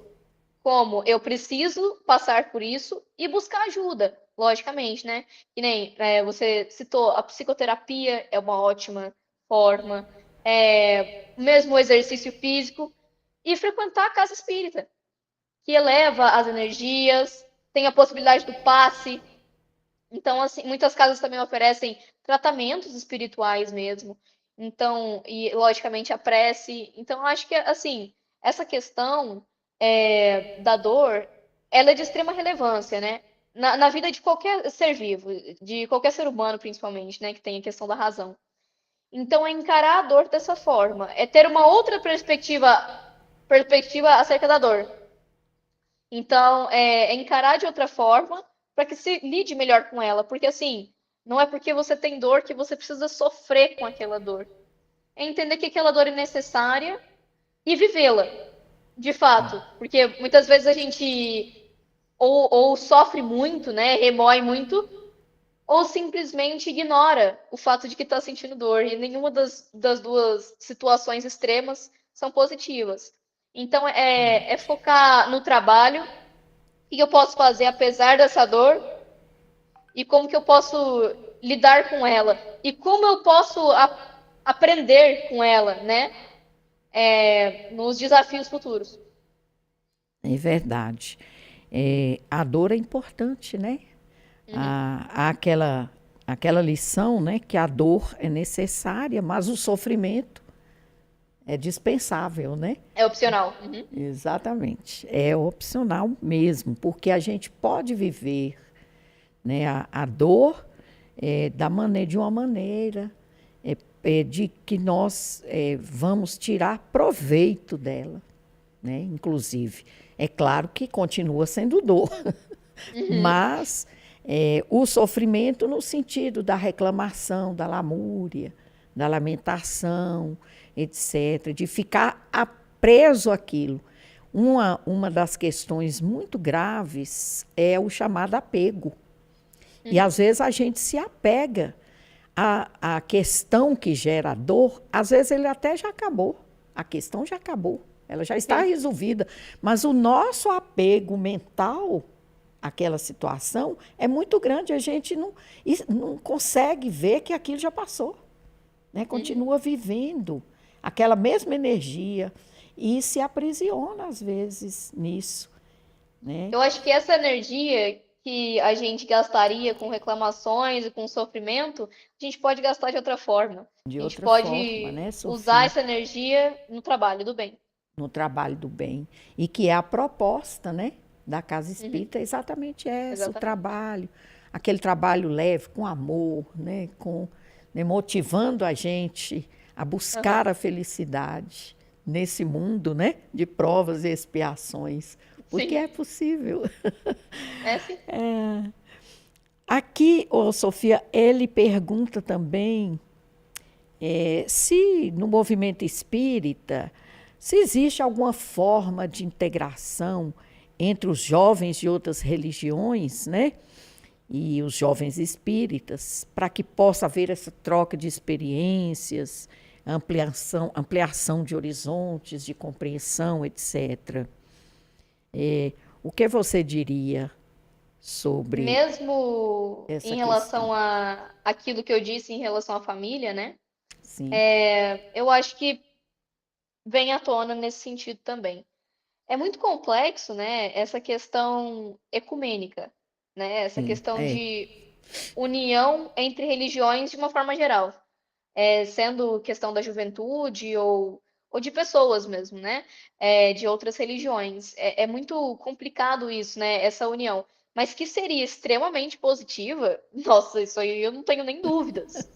como eu preciso passar por isso e buscar ajuda, logicamente, né? Que nem você citou, a psicoterapia é uma ótima forma, mesmo o exercício físico e frequentar a casa espírita, que eleva as energias, tem a possibilidade do passe. Então, assim, muitas casas também oferecem tratamentos espirituais mesmo. Então, e logicamente a prece. Então, eu acho que assim, essa questão da dor, ela é de extrema relevância, né? Na vida de qualquer ser vivo, de qualquer ser humano, principalmente, né? Que tem a questão da razão. Então, é encarar a dor dessa forma, é ter uma outra perspectiva acerca da dor. Então, é encarar de outra forma para que se lide melhor com ela. Porque, assim, não é porque você tem dor que você precisa sofrer com aquela dor. É entender que aquela dor é necessária e vivê-la, de fato. Porque muitas vezes a gente ou sofre muito, né, remói muito, ou simplesmente ignora o fato de que está sentindo dor. E nenhuma das duas situações extremas são positivas. Então, é focar no trabalho, que eu posso fazer apesar dessa dor e como que eu posso lidar com ela e como eu posso aprender com ela, né? Nos desafios futuros. É verdade. A dor é importante, né? Uhum. Há aquela lição, né, que a dor é necessária, mas o sofrimento é dispensável, né? É opcional. Uhum. Exatamente. É opcional mesmo, porque a gente pode viver, né, a dor de uma maneira de que nós vamos tirar proveito dela, né? Inclusive. É claro que continua sendo dor, Uhum. mas o sofrimento no sentido da reclamação, da lamúria, da lamentação, etc., de ficar preso àquilo. Uma das questões muito graves é o chamado apego. E Uhum. às vezes a gente se apega à questão que gera a dor, às vezes ele até já acabou, a questão já acabou, ela já está Sim. resolvida, mas o nosso apego mental àquela situação é muito grande, a gente não consegue ver que aquilo já passou, né? Uhum. Continua vivendo aquela mesma energia e se aprisiona às vezes nisso, né? Eu acho que essa energia que a gente gastaria com reclamações e com sofrimento, a gente pode gastar de outra forma. De A gente outra forma, pode né, usar Sofia? essa energia no trabalho do bem. No trabalho do bem. E que é a proposta, né, da Casa Uhum. Espírita, é exatamente essa, o Exatamente. trabalho, aquele trabalho leve, com amor, né, né, motivando a gente a Aham. buscar a felicidade nesse mundo, né, de provas e expiações, porque Sim. é possível. É sim. Aqui, Sofia, ele pergunta também se no movimento espírita, se existe alguma forma de integração entre os jovens de outras religiões, né? E os jovens espíritas, para que possa haver essa troca de experiências, ampliação de horizontes, de compreensão, etc. O que você diria sobre Mesmo essa em questão? relação a aquilo que eu disse em relação à família, né? Sim, Eu acho que vem à tona nesse sentido também. É muito complexo, né, essa questão ecumênica, né? Essa sim, questão de união entre religiões de uma forma geral, sendo questão da juventude ou de pessoas mesmo, né? De outras religiões. É muito complicado isso, né? Essa união. Mas que seria extremamente positiva, nossa, isso aí eu não tenho nem dúvidas.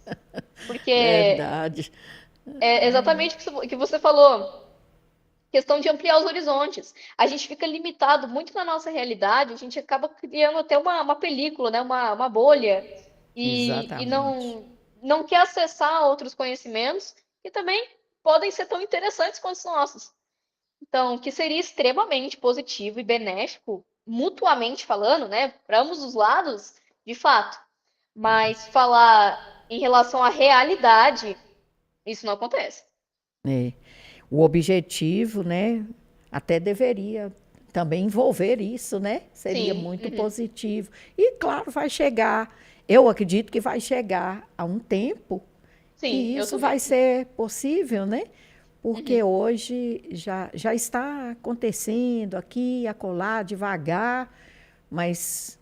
Porque verdade. é exatamente o que você falou. Questão de ampliar os horizontes. A gente fica limitado muito na nossa realidade, a gente acaba criando até uma película, né? Uma bolha, e Exatamente. não quer acessar outros conhecimentos que também podem ser tão interessantes quanto os nossos. Então, que seria extremamente positivo e benéfico, mutuamente falando, né? Para ambos os lados, de fato. Mas falar em relação à realidade, isso não acontece. É. O objetivo, né, até deveria também envolver isso, né? Seria Sim, muito uhum, positivo. E, claro, vai chegar, eu acredito que vai chegar a um tempo que sim, eu isso vai também. ser possível, né? Porque Uhum, hoje já está acontecendo aqui, acolá, devagar, mas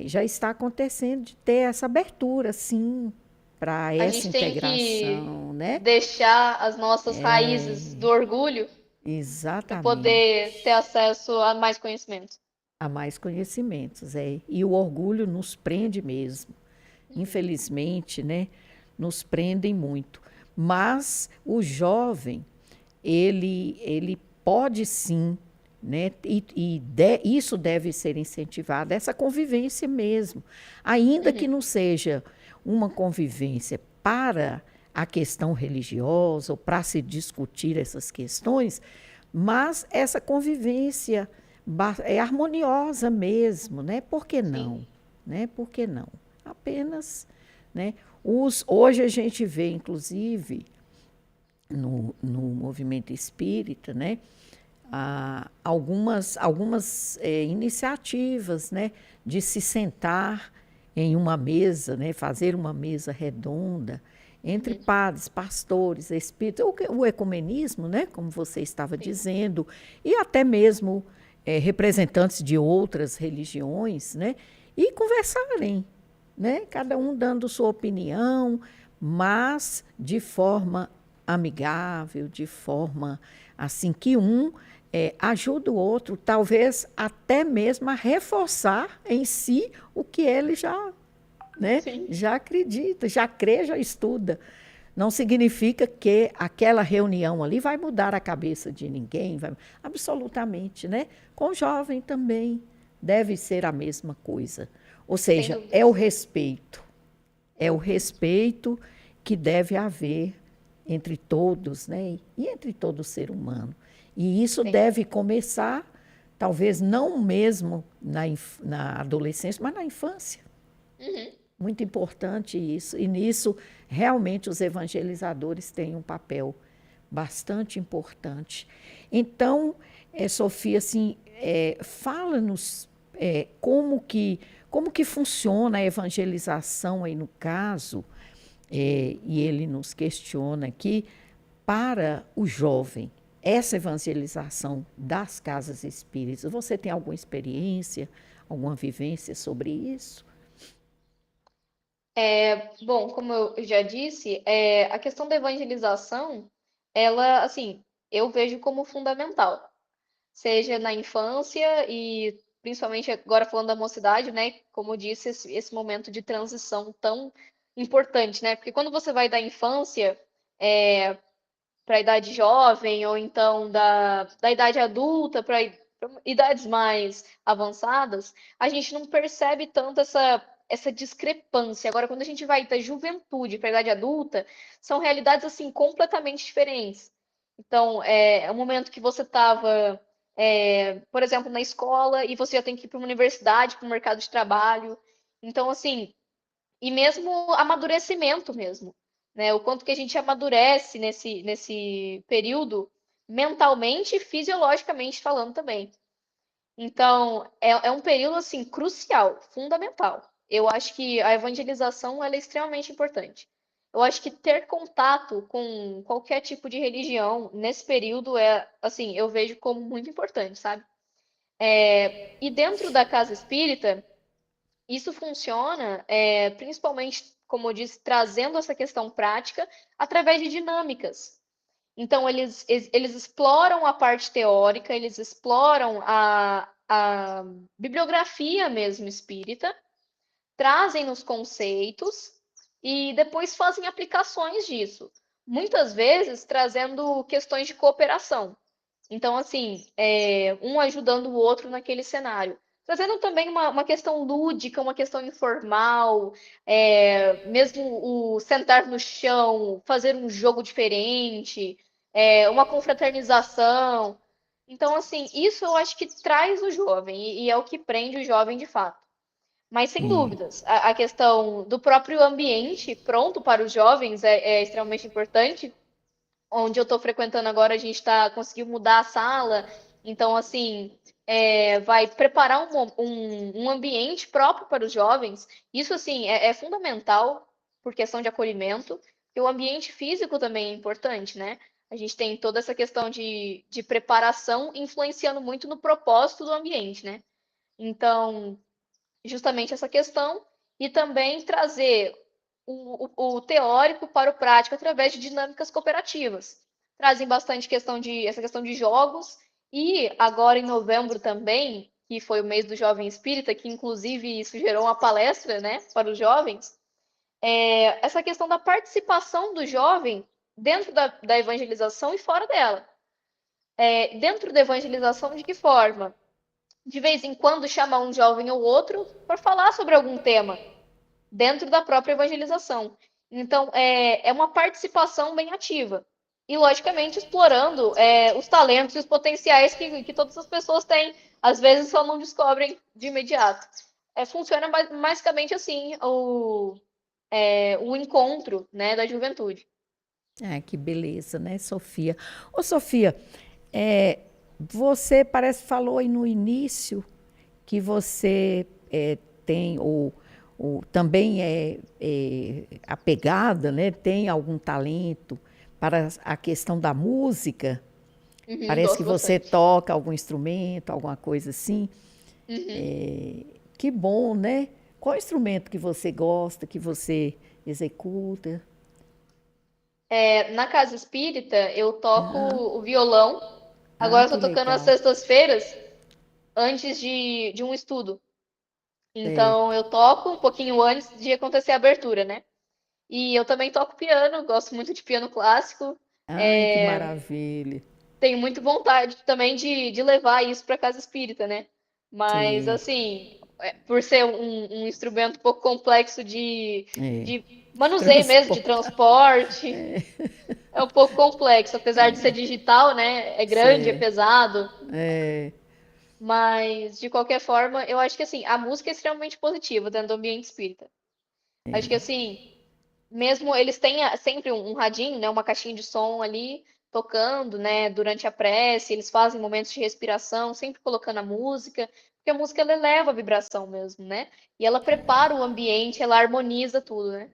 já está acontecendo de ter essa abertura, sim, para a essa gente tem que integração, né? deixar as nossas raízes do orgulho para Exatamente. poder ter acesso a mais conhecimento. A mais conhecimentos, é. E o orgulho nos prende mesmo. Infelizmente, né? Nos prendem muito. Mas o jovem, ele pode sim, né? Isso deve ser incentivado, essa convivência mesmo. Ainda que Uhum, não seja uma convivência para a questão religiosa ou para se discutir essas questões, mas essa convivência é harmoniosa mesmo, né? Por que sim, não? Né? Por que não? Apenas, né? Hoje a gente vê, inclusive, no movimento espírita, né? Algumas iniciativas, né? De se sentar em uma mesa, né? Fazer uma mesa redonda entre uhum, padres, pastores, espíritas, o ecumenismo, né? Como você estava sim, dizendo, e até mesmo representantes de outras religiões, né? E conversarem, né? Cada um dando sua opinião, mas de forma amigável, de forma assim que ajuda o outro, talvez até mesmo a reforçar em si o que ele já, né, sim, já acredita, já crê, já estuda. não significa que aquela reunião ali vai mudar a cabeça de ninguém, absolutamente, né? Com o jovem também deve ser a mesma coisa. Ou Sem seja, dúvidas. é o respeito que deve haver entre todos, né? E entre todo ser humano. E isso Sim. deve começar, talvez não mesmo na adolescência, mas na infância. Uhum. Muito importante isso. E nisso, realmente, os evangelizadores têm um papel bastante importante. Então, Sofia, assim, fala-nos como que funciona a evangelização aí no caso, e ele nos questiona aqui, para o jovem, essa evangelização das casas espíritas. Você tem alguma experiência, alguma vivência sobre isso? Bom, como eu já disse, a questão da evangelização, ela, assim, eu vejo como fundamental, seja na infância e principalmente agora falando da mocidade, né? Como eu disse, esse momento de transição tão importante, né? Porque quando você vai da infância para a idade jovem, ou então da idade adulta para idades mais avançadas, a gente não percebe tanto essa discrepância. Agora, quando a gente vai da juventude para a idade adulta, são realidades assim completamente diferentes. Então, é um momento que você estava, por exemplo, na escola e você já tem que ir para uma universidade, para o mercado de trabalho. Então, assim, e mesmo amadurecimento mesmo, né? O quanto que a gente amadurece nesse período, mentalmente e fisiologicamente falando também. Então, é um período, assim, crucial, fundamental. Eu acho que a evangelização, ela é extremamente importante. Eu acho que ter contato com qualquer tipo de religião nesse período assim, eu vejo como muito importante, sabe? E dentro da casa espírita, isso funciona, principalmente, como eu disse, trazendo essa questão prática através de dinâmicas. Então, eles exploram a parte teórica, eles exploram a bibliografia mesmo espírita, trazem os conceitos e depois fazem aplicações disso. Muitas vezes trazendo questões de cooperação. Então, assim, um ajudando o outro naquele cenário. Trazendo também uma questão lúdica, uma questão informal, mesmo o sentar no chão, fazer um jogo diferente, uma confraternização. Então, assim, isso eu acho que traz o jovem e é o que prende o jovem de fato. Mas, sem dúvidas, a questão do próprio ambiente pronto para os jovens é extremamente importante. Onde eu estou frequentando agora, a gente conseguiu mudar a sala, então, assim, vai preparar um ambiente próprio para os jovens. Isso, assim, é fundamental por questão de acolhimento, e o ambiente físico também é importante, né? A gente tem toda essa questão de preparação influenciando muito no propósito do ambiente, né? Então, justamente essa questão, e também trazer o teórico para o prático através de dinâmicas cooperativas. Trazem bastante essa questão de jogos, e agora em novembro também, que foi o mês do Jovem Espírita, que inclusive isso gerou uma palestra, né, para os jovens, essa questão da participação do jovem dentro da evangelização e fora dela. Dentro da evangelização, de que forma? De vez em quando chamar um jovem ou outro para falar sobre algum tema dentro da própria evangelização. Então, é uma participação bem ativa. E, logicamente, explorando os talentos e os potenciais que todas as pessoas têm. Às vezes só não descobrem de imediato. Funciona basicamente assim o encontro, né, da juventude. Ah, que beleza, né, Sofia? Ô, Sofia, é, você parece que falou aí no início que você tem, ou também é apegada, né, tem algum talento para a questão da música. Uhum, Parece que gosto você bastante. toca algum instrumento, alguma coisa assim. Uhum. Que bom, né? Qual instrumento que você gosta, que você executa? Na casa espírita, eu toco o violão. Ah, Agora eu que tô tocando às legal. sextas-feiras, antes de um estudo. É, Então, eu toco um pouquinho antes de acontecer a abertura, né? E eu também toco piano, gosto muito de piano clássico. Ai, que É, maravilha. tenho muito vontade também de levar isso para casa espírita, né? Mas, Sei. assim, por ser um instrumento um pouco complexo É. de De manuseio mesmo, de transporte. transporte, é um pouco complexo. Apesar de ser digital, né? É grande, é Sei. pesado. É. Mas, de qualquer forma, eu acho que, assim, a música é extremamente positiva dentro do ambiente espírita. Acho que, assim, mesmo eles têm sempre um radinho, né, uma caixinha de som ali tocando, né, durante a prece, eles fazem momentos de respiração, sempre colocando a música, porque a música ela eleva a vibração mesmo, né? E ela prepara o ambiente, ela harmoniza tudo, né?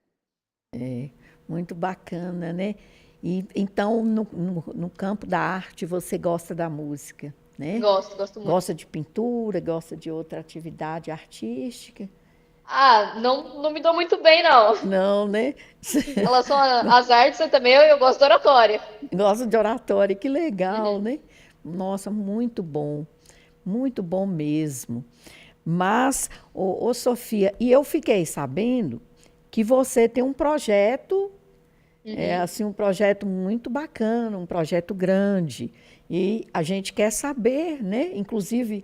Muito bacana, né? E então, no campo da arte, você gosta da música, né? Gosto, gosto muito. Gosta de pintura, gosta de outra atividade artística? Ah, não me dou muito bem, não. Não, né? Em relação às artes, eu também eu gosto da oratória. Gosta de oratória, que legal, Uhum. né? Nossa, muito bom mesmo. Mas, Sofia, e eu fiquei sabendo que você tem um projeto, Uhum. assim, um projeto muito bacana, um projeto grande. E a gente quer saber, né? Inclusive,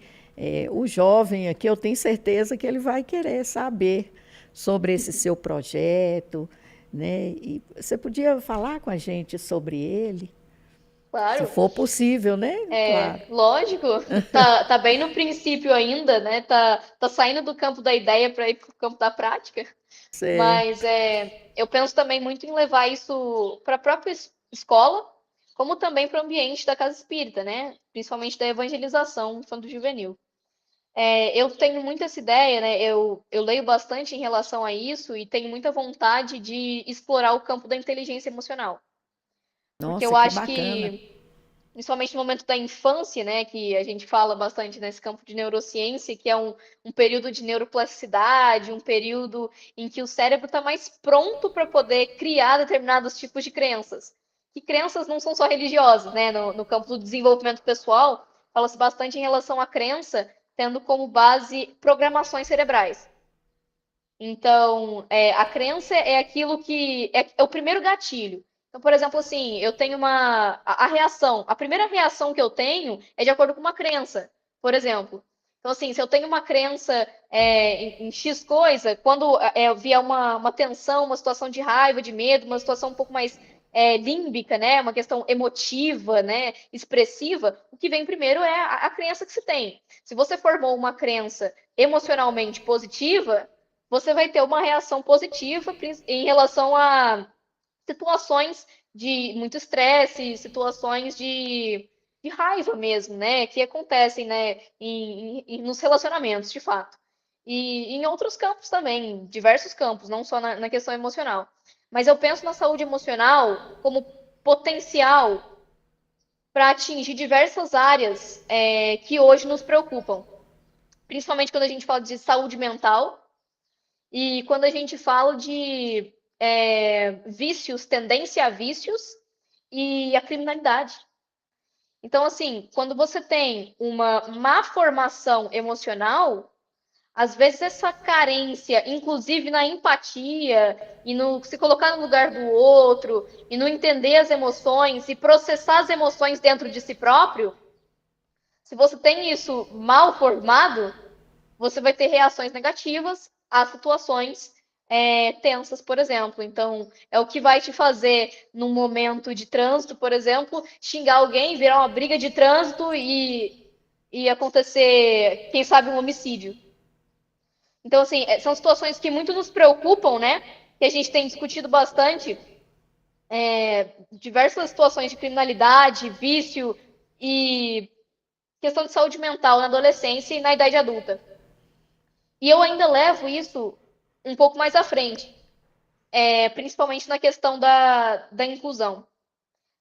o jovem aqui, eu tenho certeza que ele vai querer saber sobre esse seu projeto, né? E você podia falar com a gente sobre ele? Se Claro. for possível, né? Claro. É, lógico, tá bem no princípio ainda, né? Tá saindo do campo da ideia para ir pro campo da prática. Mas Certo. eu penso também muito em levar isso para a própria escola, como também para o ambiente da casa espírita, né? Principalmente da evangelização infanto-juvenil. Eu tenho muito essa ideia, né? Eu leio bastante em relação a isso e tenho muita vontade de explorar o campo da inteligência emocional. Porque eu Nossa, que acho bacana. que principalmente no momento da infância, né, que a gente fala bastante nesse campo de neurociência, que é um período de neuroplasticidade, um período em que o cérebro está mais pronto para poder criar determinados tipos de crenças. E crenças não são só religiosas, né? No campo do desenvolvimento pessoal, fala-se bastante em relação à crença, tendo como base programações cerebrais. Então, a crença é aquilo que é o primeiro gatilho. Então, por exemplo, assim, eu tenho a reação. A primeira reação que eu tenho é de acordo com uma crença, por exemplo. Então, assim, se eu tenho uma crença em X coisa, quando vier uma tensão, uma situação de raiva, de medo, uma situação um pouco mais límbica, né, uma questão emotiva, né, expressiva, o que vem primeiro é a crença que se tem. Se você formou uma crença emocionalmente positiva, você vai ter uma reação positiva em relação a situações de muito estresse, situações de raiva mesmo, né? Que acontecem, né? Nos relacionamentos, de fato. E em outros campos também, diversos campos, não só na questão emocional. Mas eu penso na saúde emocional como potencial para atingir diversas áreas que hoje nos preocupam. Principalmente quando a gente fala de saúde mental, e quando a gente fala de vícios, tendência a vícios e a criminalidade. Então, assim, quando você tem uma má formação emocional, às vezes essa carência, inclusive na empatia e no se colocar no lugar do outro e no entender as emoções e processar as emoções dentro de si próprio, se você tem isso mal formado, você vai ter reações negativas a situações tensas, por exemplo. Então, é o que vai te fazer, num momento de trânsito, por exemplo, xingar alguém, virar uma briga de trânsito e acontecer, quem sabe, um homicídio. Então, assim, são situações que muito nos preocupam, né? Que a gente tem discutido bastante, diversas situações de criminalidade, vício e questão de saúde mental na adolescência e na idade adulta. E eu ainda levo isso um pouco mais à frente, principalmente na questão da inclusão.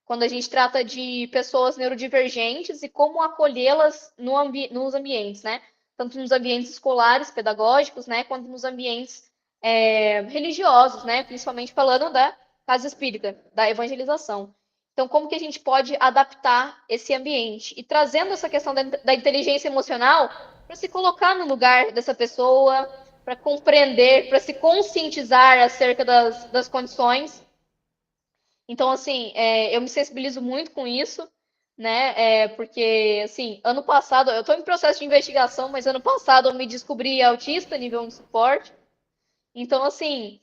Quando a gente trata de pessoas neurodivergentes e como acolhê-las nos ambientes, né? Tanto nos ambientes escolares, pedagógicos, né? Quanto nos ambientes religiosos, né? Principalmente falando da casa espírita, da evangelização. Então, como que a gente pode adaptar esse ambiente? E trazendo essa questão da inteligência emocional para se colocar no lugar dessa pessoa, para compreender, para se conscientizar acerca das condições. Então, assim, eu me sensibilizo muito com isso, né? Porque, assim, ano passado, eu estou em processo de investigação, mas ano passado eu me descobri autista, nível 1 suporte. Então, assim,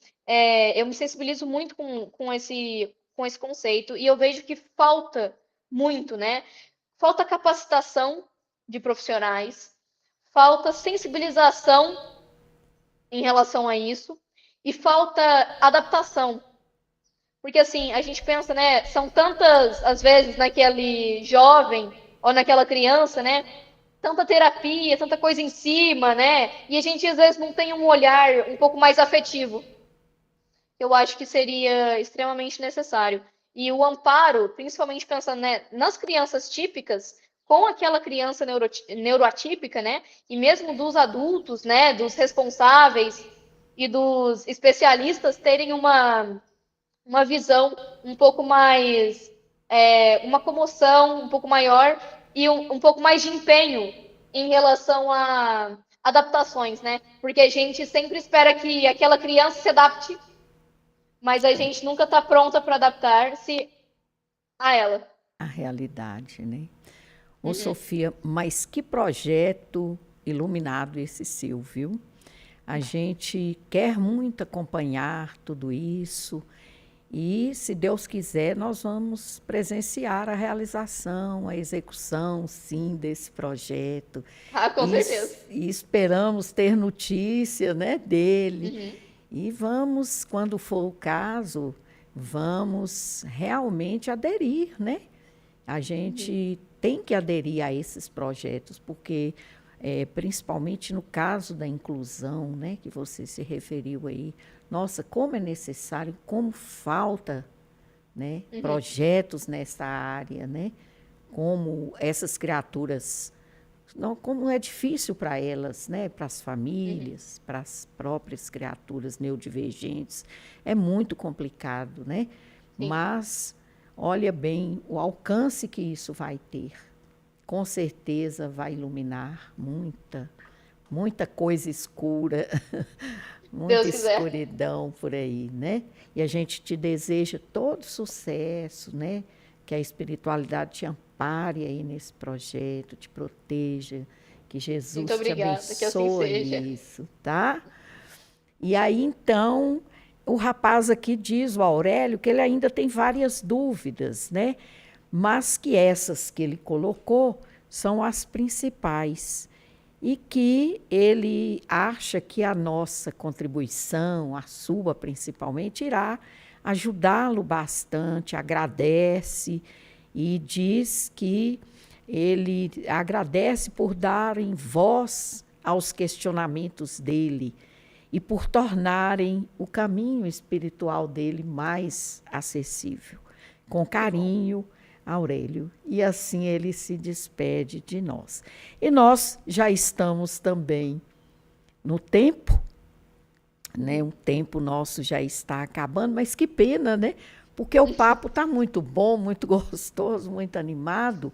eu me sensibilizo muito com esse conceito e eu vejo que falta muito, né? Falta capacitação de profissionais, falta sensibilização em relação a isso e falta adaptação. Porque assim, a gente pensa, né? São tantas, às vezes, naquele jovem ou naquela criança, né? Tanta terapia, tanta coisa em cima, né? E a gente às vezes não tem um olhar um pouco mais afetivo. Eu acho que seria extremamente necessário. E o amparo, principalmente pensando, né, nas crianças típicas, com aquela criança neuroatípica, né? E mesmo dos adultos, né? Dos responsáveis e dos especialistas terem uma visão um pouco mais, uma comoção um pouco maior e um pouco mais de empenho em relação a adaptações, né? Porque a gente sempre espera que aquela criança se adapte, mas a gente nunca está pronta para adaptar-se a ela. A realidade, né? Ô, Uhum. Sofia, mas que projeto iluminado esse seu, viu? A gente quer muito acompanhar tudo isso e, se Deus quiser, nós vamos presenciar a realização, a execução, sim, desse projeto. Ah, com certeza. E esperamos ter notícia, né, dele. Uhum. E vamos, quando for o caso, vamos realmente aderir, né? A Uhum. gente tem que aderir a esses projetos, porque, principalmente no caso da inclusão, né, que você se referiu aí, nossa, como é necessário, como falta, né, Uhum. projetos nessa área, né, como essas criaturas, não, como é difícil para elas, né, para as Uhum. famílias, para as próprias criaturas neurodivergentes, é muito complicado, né? Sim. Mas olha bem o alcance que isso vai ter. Com certeza vai iluminar muita coisa escura, muita Deus quiser. escuridão por aí, né? E a gente te deseja todo sucesso, né? Que a espiritualidade te ampare aí nesse projeto, te proteja, que Muito Jesus te obrigada, que assim abençoe seja. nisso, tá? E aí, então, o rapaz aqui diz, o Aurélio, que ele ainda tem várias dúvidas, né? Mas que essas que ele colocou são as principais. E que ele acha que a nossa contribuição, a sua principalmente, irá ajudá-lo bastante, agradece e diz que ele agradece por darem voz aos questionamentos dele e por tornarem o caminho espiritual dele mais acessível. Com Que bom. carinho, Aurélio. E assim ele se despede de nós. E nós já estamos também no tempo, né? O tempo nosso já está acabando, mas que pena, né? Porque o papo está muito bom, muito gostoso, muito animado.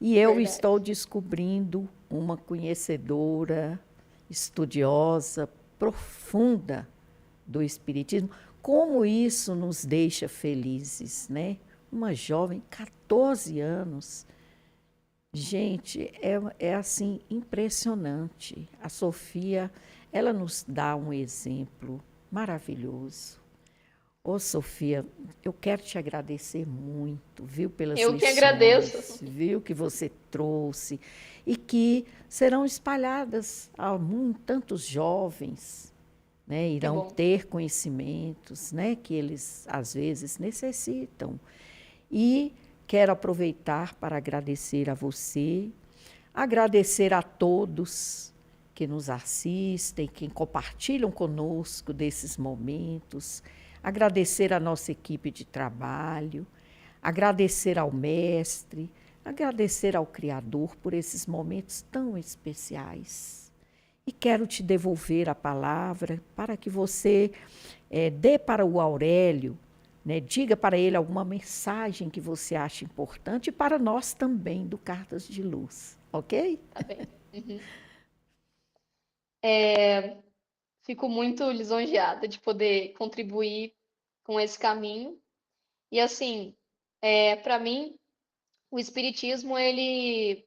E eu estou Verdade. descobrindo uma conhecedora, estudiosa, profunda do Espiritismo. Como isso nos deixa felizes, né? Uma jovem, 14 anos. Gente, é assim, impressionante. A Sofia, ela nos dá um exemplo maravilhoso. Ô, Sofia, eu quero te agradecer muito, viu, pelas Eu que agradeço. lições, viu, que você trouxe e que serão espalhadas a tantos jovens, né, Que irão bom. ter conhecimentos, né, que eles às vezes necessitam. E quero aproveitar para agradecer a você, agradecer a todos que nos assistem, que compartilham conosco desses momentos, agradecer a nossa equipe de trabalho, agradecer ao mestre, agradecer ao Criador por esses momentos tão especiais. E quero te devolver a palavra para que você dê para o Aurélio, né, diga para ele alguma mensagem que você acha importante e para nós também do Cartas de Luz, ok? Tá bem. Uhum. Fico muito lisonjeada de poder contribuir com esse caminho. E assim, para mim, o espiritismo ele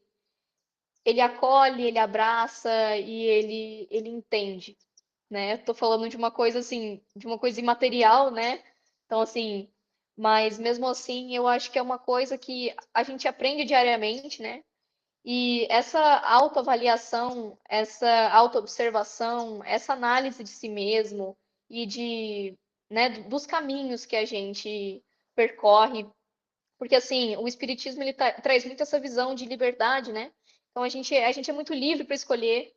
acolhe, ele abraça e ele entende, né? Tô falando de uma coisa assim, de uma coisa imaterial, né? Então assim, mas mesmo assim, eu acho que é uma coisa que a gente aprende diariamente, né? E essa autoavaliação, essa autoobservação, essa análise de si mesmo e de, né, dos caminhos que a gente percorre, porque assim, o espiritismo ele traz muito essa visão de liberdade, né? Então a gente é muito livre para escolher,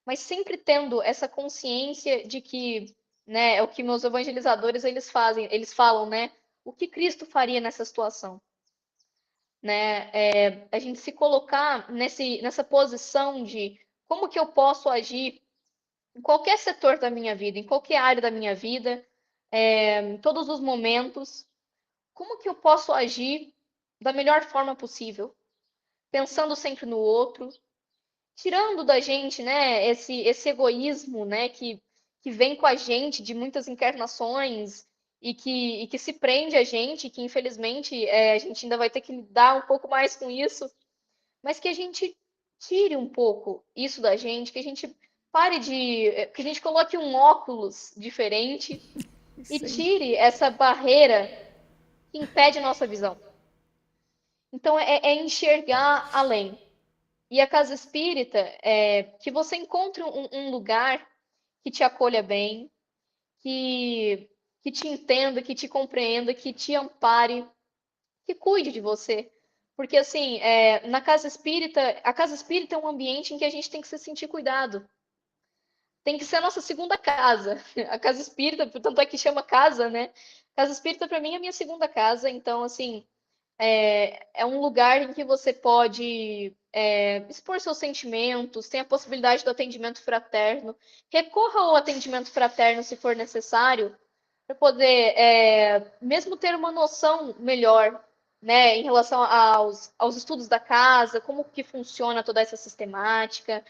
mas sempre tendo essa consciência de que, né, é o que meus evangelizadores eles fazem, eles falam, né? O que Cristo faria nessa situação? Né? A gente se colocar nessa posição de como que eu posso agir em qualquer setor da minha vida, em qualquer área da minha vida, em todos os momentos, como que eu posso agir da melhor forma possível, pensando sempre no outro, tirando da gente, né, esse egoísmo, né, que vem com a gente de muitas encarnações e que se prende a gente, que infelizmente a gente ainda vai ter que lidar um pouco mais com isso, mas que a gente tire um pouco isso da gente, que a gente pare que a gente coloque um óculos diferente e Isso aí. tire essa barreira que impede a nossa visão. Então, é enxergar além. E a casa espírita é que você encontre um lugar que te acolha bem, que te entenda, que te compreenda, que te ampare, que cuide de você. Porque, assim, na casa espírita, a casa espírita é um ambiente em que a gente tem que se sentir cuidado. Tem que ser a nossa segunda casa. A casa espírita, tanto é que chama casa, né? Casa espírita, para mim, é a minha segunda casa. Então, assim, é um lugar em que você pode expor seus sentimentos, tem a possibilidade do atendimento fraterno. Recorra ao atendimento fraterno se for necessário, para poder mesmo ter uma noção melhor, né, em relação aos estudos da casa, como que funciona toda essa sistemática,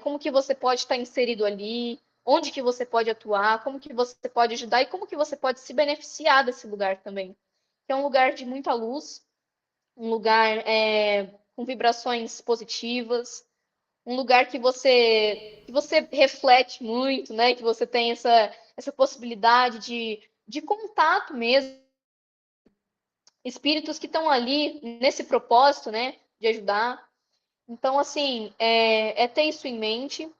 como que você pode estar inserido ali, onde que você pode atuar, como que você pode ajudar e como que você pode se beneficiar desse lugar também. Que é um lugar de muita luz, um lugar com vibrações positivas, um lugar que você reflete muito, né? Que você tem essa possibilidade de contato mesmo, espíritos que estão ali nesse propósito, né? De ajudar. Então, assim, ter isso em mente.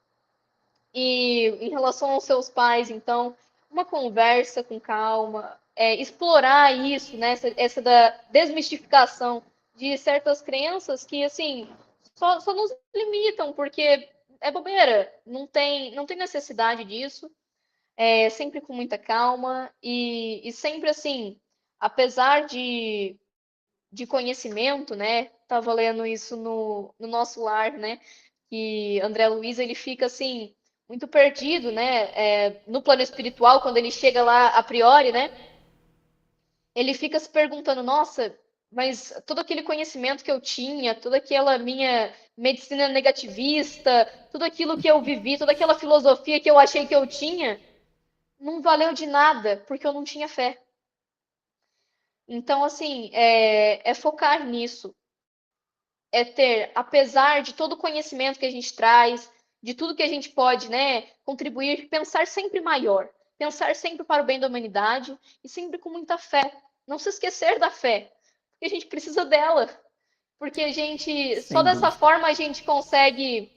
E em relação aos seus pais, então, uma conversa com calma, explorar isso, né? Essa da desmistificação de certas crenças que, assim, só nos limitam, porque é bobeira, não tem necessidade disso, sempre com muita calma e sempre assim, apesar de conhecimento, né? Tava lendo isso no nosso lar, né? Que André Luiz ele fica assim muito perdido, né? No plano espiritual, quando ele chega lá a priori, né? Ele fica se perguntando, nossa, mas todo aquele conhecimento que eu tinha, toda aquela minha medicina negativista, tudo aquilo que eu vivi, toda aquela filosofia que eu achei que eu tinha, não valeu de nada, porque eu não tinha fé. Então, assim, focar nisso, ter, apesar de todo o conhecimento que a gente traz, de tudo que a gente pode, né, contribuir, pensar sempre maior, pensar sempre para o bem da humanidade e sempre com muita fé. Não se esquecer da fé, porque a gente precisa dela, porque a gente, só Sem dessa dúvida. forma a gente consegue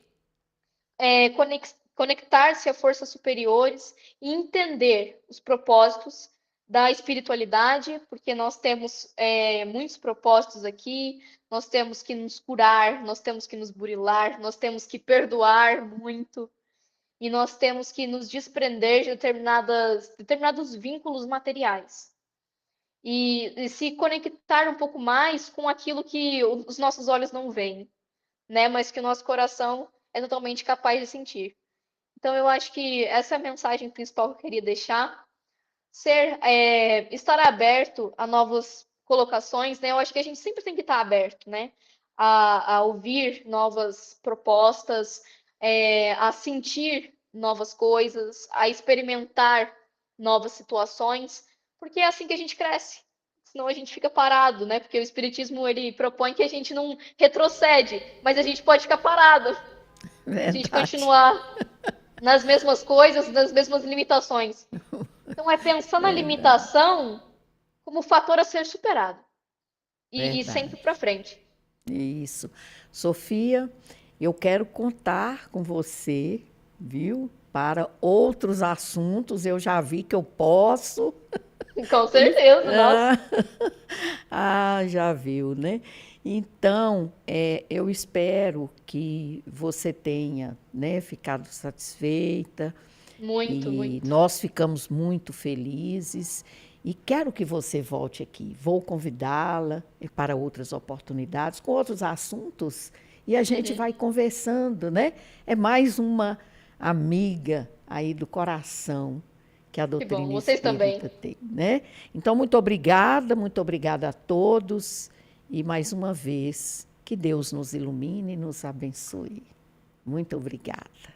conectar-se a forças superiores e entender os propósitos da espiritualidade, porque nós temos muitos propósitos aqui, nós temos que nos curar, nós temos que nos burilar, nós temos que perdoar muito, e nós temos que nos desprender de determinados vínculos materiais. E se conectar um pouco mais com aquilo que os nossos olhos não veem, né? Mas que o nosso coração é totalmente capaz de sentir. Então, eu acho que essa é a mensagem principal que eu queria deixar. Estar aberto a novas colocações, né? Eu acho que a gente sempre tem que estar aberto, né? A ouvir novas propostas, a sentir, novas coisas, a experimentar novas situações, porque é assim que a gente cresce. Senão a gente fica parado, né? Porque o espiritismo ele propõe que a gente não retrocede, mas a gente pode ficar parado, a gente Verdade, continuar nas mesmas coisas, nas mesmas limitações. Então é pensar na verdade, limitação como fator a ser superado e sempre verdade. para frente. Isso. Sofia, eu quero contar com você, viu? Para outros assuntos, eu já vi que eu posso. Com E- certeza, nossa. ah, já viu, né? Então, eu espero que você tenha, né, ficado satisfeita Muito, e muito. nós ficamos muito felizes e quero que você volte aqui. Vou convidá-la para outras oportunidades, com outros assuntos e a gente Uhum. vai conversando, né? É mais uma amiga aí do coração que a Que bom, doutrina vocês também. espírita tem, né? Então, muito obrigada a todos e mais uma vez que Deus nos ilumine e nos abençoe. Muito obrigada.